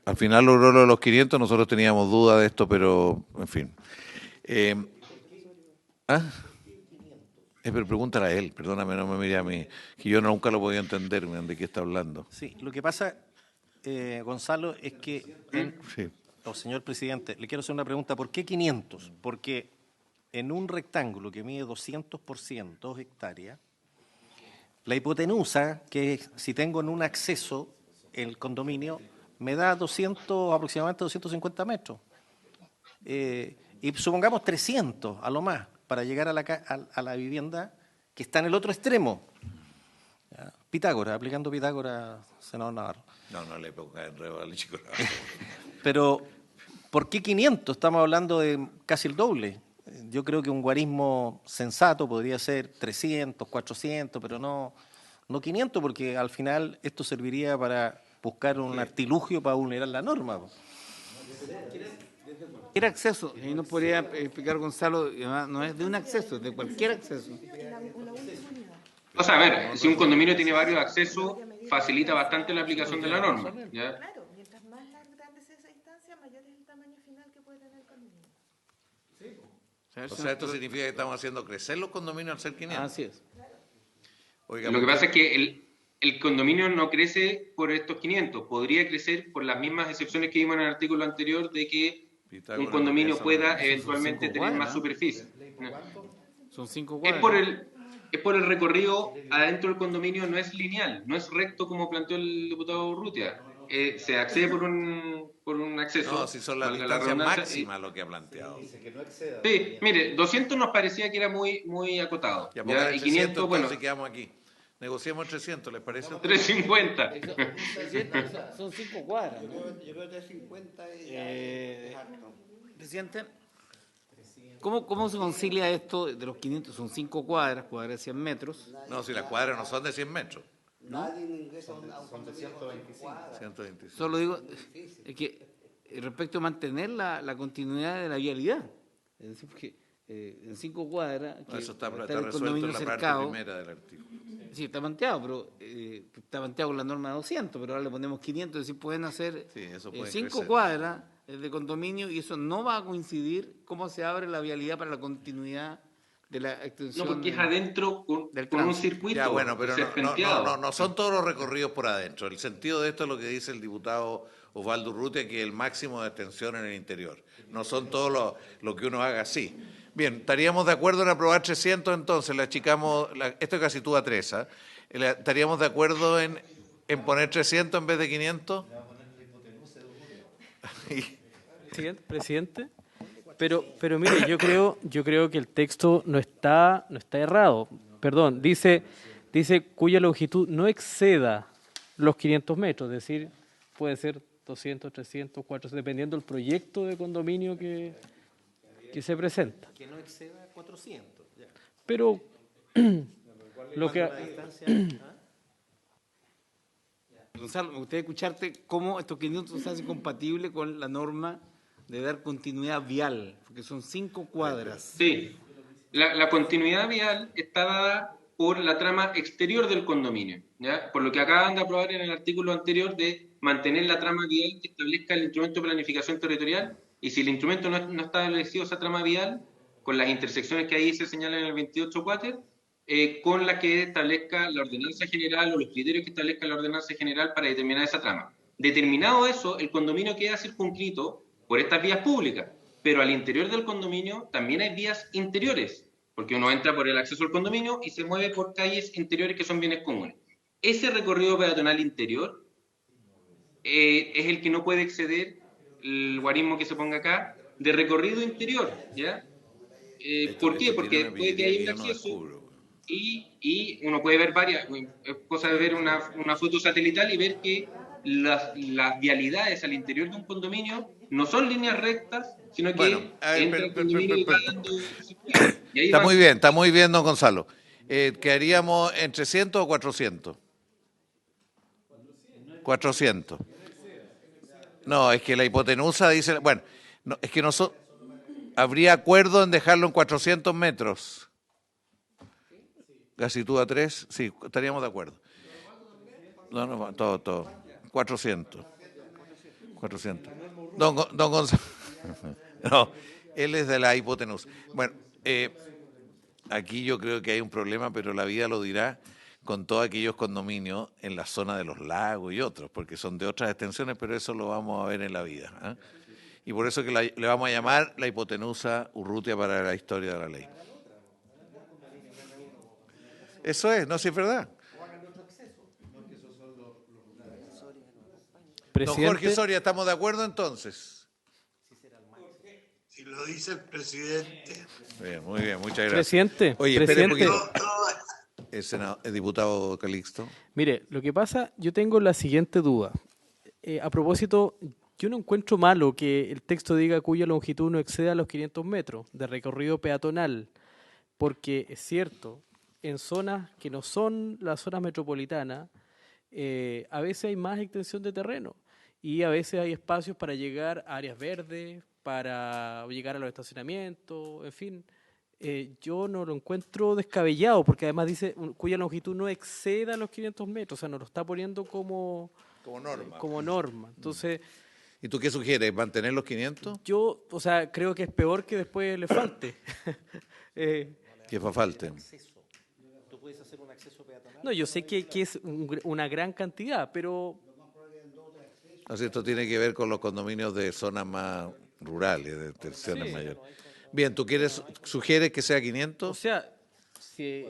Al final logró lo de los 500, nosotros teníamos duda de esto, pero en fin. Pero pregúntale a él, perdóname, no me mire a mí, que yo nunca lo podía entender de qué está hablando. Sí, lo que pasa, Gonzalo, es que... Sí. Señor presidente, le quiero hacer una pregunta. ¿Por qué 500? Porque en un rectángulo que mide 200 por 100, 2 hectáreas, la hipotenusa, que si tengo en un acceso el condominio, me da aproximadamente 250 metros. Y supongamos 300 a lo más para llegar a la vivienda que está en el otro extremo. Pitágoras, aplicando Pitágoras, senador Navarro. No le ponga enredo al chico. Pero, ¿por qué 500? Estamos hablando de casi el doble. Yo creo que un guarismo sensato podría ser 300, 400, pero no no 500, porque al final esto serviría para buscar un artilugio para vulnerar la norma. Cualquier acceso, y nos podría explicar Gonzalo, no es de un acceso, es de cualquier acceso. O sea, a ver, si un condominio tiene varios accesos, facilita bastante la aplicación de la norma. ¿Ya? Claro, mientras más grande sea esa distancia, mayor es el tamaño final que puede tener el condominio. O sea, esto significa que estamos haciendo crecer los condominios al ser 500. Así es. Oiga, lo que pasa es que el condominio no crece por estos 500, podría crecer por las mismas excepciones que vimos en el artículo anterior de que un condominio pueda eventualmente tener más superficie. Son 5 cuadras. Es por el recorrido adentro del condominio, no es lineal, no es recto como planteó el diputado Urrutia. Se accede por un acceso. No, si son las distancias máximas lo que ha planteado. Sí, mire, 200 nos parecía que era muy acotado. Ya, y 500, bueno. Entonces quedamos aquí. Negociemos 300, ¿les parece? 350. Son 5 cuadras. ¿No? Yo creo que 350 Presidente, ¿cómo se concilia esto de los 500? Son 5 cuadras de 100 metros. No, si las cuadras no son de 100 metros. Nadie ingresa a un Son de 125. 125. Solo digo que respecto a mantener la continuidad de la vialidad. Es decir, porque en 5 cuadras... No, eso está el resuelto condominio en la cercado, parte primera del artículo. Sí, está planteado, pero está planteado con la norma de 200, pero ahora le ponemos 500, es decir, pueden hacer 5 cuadras de condominio y eso no va a coincidir cómo se abre la vialidad para la continuidad de la extensión. No, porque es adentro con un circuito. Ya, bueno, pero no son todos los recorridos por adentro. El sentido de esto es lo que dice el diputado Osvaldo Urrutia, que es el máximo de extensión en el interior. No son todos lo que uno haga así. Bien, estaríamos de acuerdo en aprobar 300, entonces le achicamos, esto es casi tú a 3, ¿eh? ¿Estaríamos de acuerdo en poner 300 en vez de 500? Presidente, pero mire, yo creo que el texto no está errado. Perdón, dice cuya longitud no exceda los 500 metros, es decir, puede ser 200, 300, 400, dependiendo del proyecto de condominio que se presenta. Que no exceda 400. Ya. Pero lo que... Gonzalo, me gustaría escucharte cómo estos 500 se hacen compatibles con la norma de dar continuidad vial, porque son 5 cuadras. Sí, la continuidad vial está dada por la trama exterior del condominio, ¿ya? Por lo que acaban de aprobar en el artículo anterior de mantener la trama vial que establezca el instrumento de planificación territorial, y si el instrumento no está establecido esa trama vial, con las intersecciones que ahí se señalan en el 28.4, con la que establezca la ordenanza general o los criterios que establezca la ordenanza general para determinar esa trama. Determinado eso, el condominio queda circunscrito por estas vías públicas, pero al interior del condominio también hay vías interiores, porque uno entra por el acceso al condominio y se mueve por calles interiores que son bienes comunes. Ese recorrido peatonal interior es el que no puede exceder el guarismo que se ponga acá de recorrido interior, ¿ya? ¿Por qué? Porque puede que haya un acceso y uno puede ver varias, es cosa de ver una foto satelital y ver que las vialidades al interior de un condominio no son líneas rectas, sino que entra el condominio y va dando... Está muy bien, don Gonzalo. ¿Quedaríamos en 300 o 400? 400. No, es que la hipotenusa dice... Bueno, no, es que habría acuerdo en dejarlo en 400 metros. Casi tú a 3, sí, estaríamos de acuerdo. No, todo. 400. Don Gonzalo. No, él es de la hipotenusa. Bueno, aquí yo creo que hay un problema, pero la vida lo dirá con todos aquellos condominios en la zona de los lagos y otros, porque son de otras extensiones, pero eso lo vamos a ver en la vida, ¿eh? Y por eso que le vamos a llamar la hipotenusa Urrutia para la historia de la ley. Eso es, no, si es verdad. Don Jorge Soria, ¿estamos de acuerdo entonces? Si lo dice el presidente. Bien, muy bien, muchas gracias. Presidente. Oye, espere un poquito. El diputado Calixto. Mire, lo que pasa, yo tengo la siguiente duda. A propósito, yo no encuentro malo que el texto diga cuya longitud no exceda los 500 metros de recorrido peatonal, porque es cierto, en zonas que no son las zonas metropolitanas, a veces hay más extensión de terreno y a veces hay espacios para llegar a áreas verdes, para llegar a los estacionamientos, en fin. Yo no lo encuentro descabellado, porque además dice cuya longitud no exceda los 500 metros, o sea, nos lo está poniendo como norma. Entonces, ¿y tú qué sugieres? ¿Mantener los 500? Yo, o sea, creo que es peor que después le falte. Que falte. ¿Tú puedes hacer un acceso peatonal? No, yo sé que es una gran cantidad, pero... Así esto tiene que ver con los condominios de zonas más rurales, de tensiones mayores. Bien, ¿tú sugieres que sea 500? O sea, si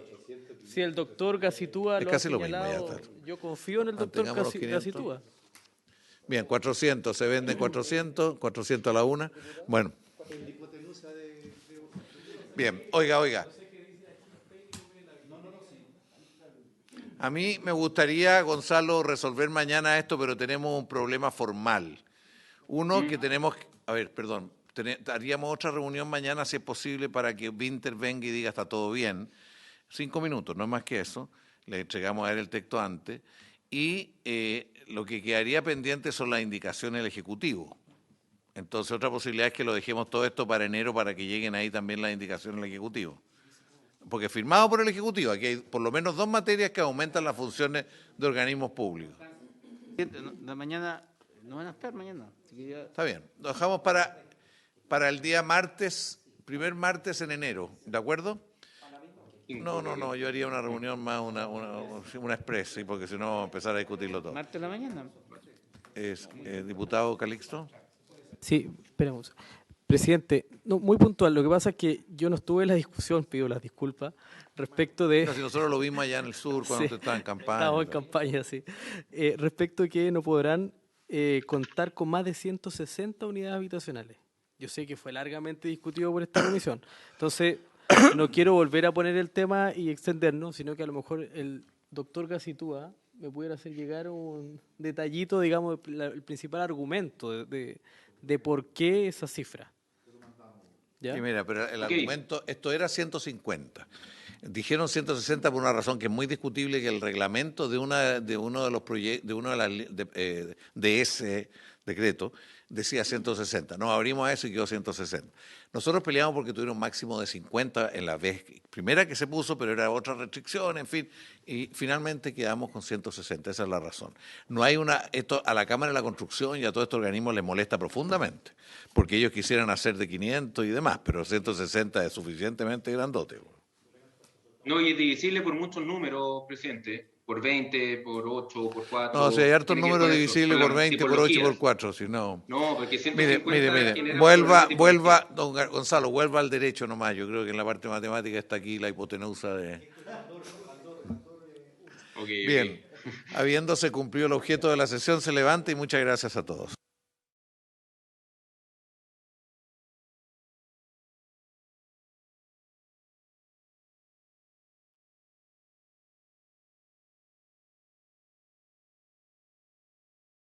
el doctor Gacitúa es lo casi ha señalado, lo mismo, yo confío en el doctor Gacitúa. Bien, 400, se venden 400 a la una. Bueno. Bien, oiga. A mí me gustaría, Gonzalo, resolver mañana esto, pero tenemos un problema formal. Uno que tenemos, haríamos otra reunión mañana, si es posible, para que Winter venga y diga está todo bien. 5 minutos, no más que eso. Le entregamos a él el texto antes. Y lo que quedaría pendiente son las indicaciones del Ejecutivo. Entonces, otra posibilidad es que lo dejemos todo esto para enero para que lleguen ahí también las indicaciones del Ejecutivo. Porque firmado por el Ejecutivo, aquí hay por lo menos 2 materias que aumentan las funciones de organismos públicos. De mañana, no van a estar mañana. Está bien, lo dejamos para el día martes, primer martes en enero, ¿de acuerdo? No, yo haría una reunión más, una express, ¿sí? Porque si no vamos a empezar a discutirlo todo. ¿Martes de la mañana? Diputado Calixto. Sí, esperemos. Presidente, no, muy puntual, lo que pasa es que yo no estuve en la discusión, pido las disculpas, respecto de... No, si nosotros lo vimos allá en el sur cuando usted estaba en campaña. Estábamos en campaña, sí. Respecto a que no podrán contar con más de 160 unidades habitacionales. Yo sé que fue largamente discutido por esta comisión. Entonces, no quiero volver a poner el tema y extendernos, sino que a lo mejor el doctor Gacitúa me pudiera hacer llegar un detallito, digamos, el principal argumento de por qué esa cifra. ¿Ya? Sí, mira, pero el argumento, esto era 150. Dijeron 160 por una razón que es muy discutible, que el reglamento de uno de los proyectos, de ese decreto, decía 160. Nos abrimos a eso y quedó 160. Nosotros peleamos porque tuvieron un máximo de 50 en la vez primera que se puso, pero era otra restricción, en fin, y finalmente quedamos con 160, esa es la razón. No hay esto a la Cámara de la Construcción y a todo este organismo les molesta profundamente, porque ellos quisieran hacer de 500 y demás, pero 160 es suficientemente grandote. No, y es divisible por muchos números, presidente. Por 20, por 8, por 4. No, si hay hartos números divisibles por 20, por 8 y por 4, si no... No, porque 150... Mire, vuelva, don Gonzalo, vuelva al derecho nomás. Yo creo que en la parte matemática está aquí la hipotenusa de... Bien, habiéndose cumplido el objeto de la sesión, se levanta y muchas gracias a todos.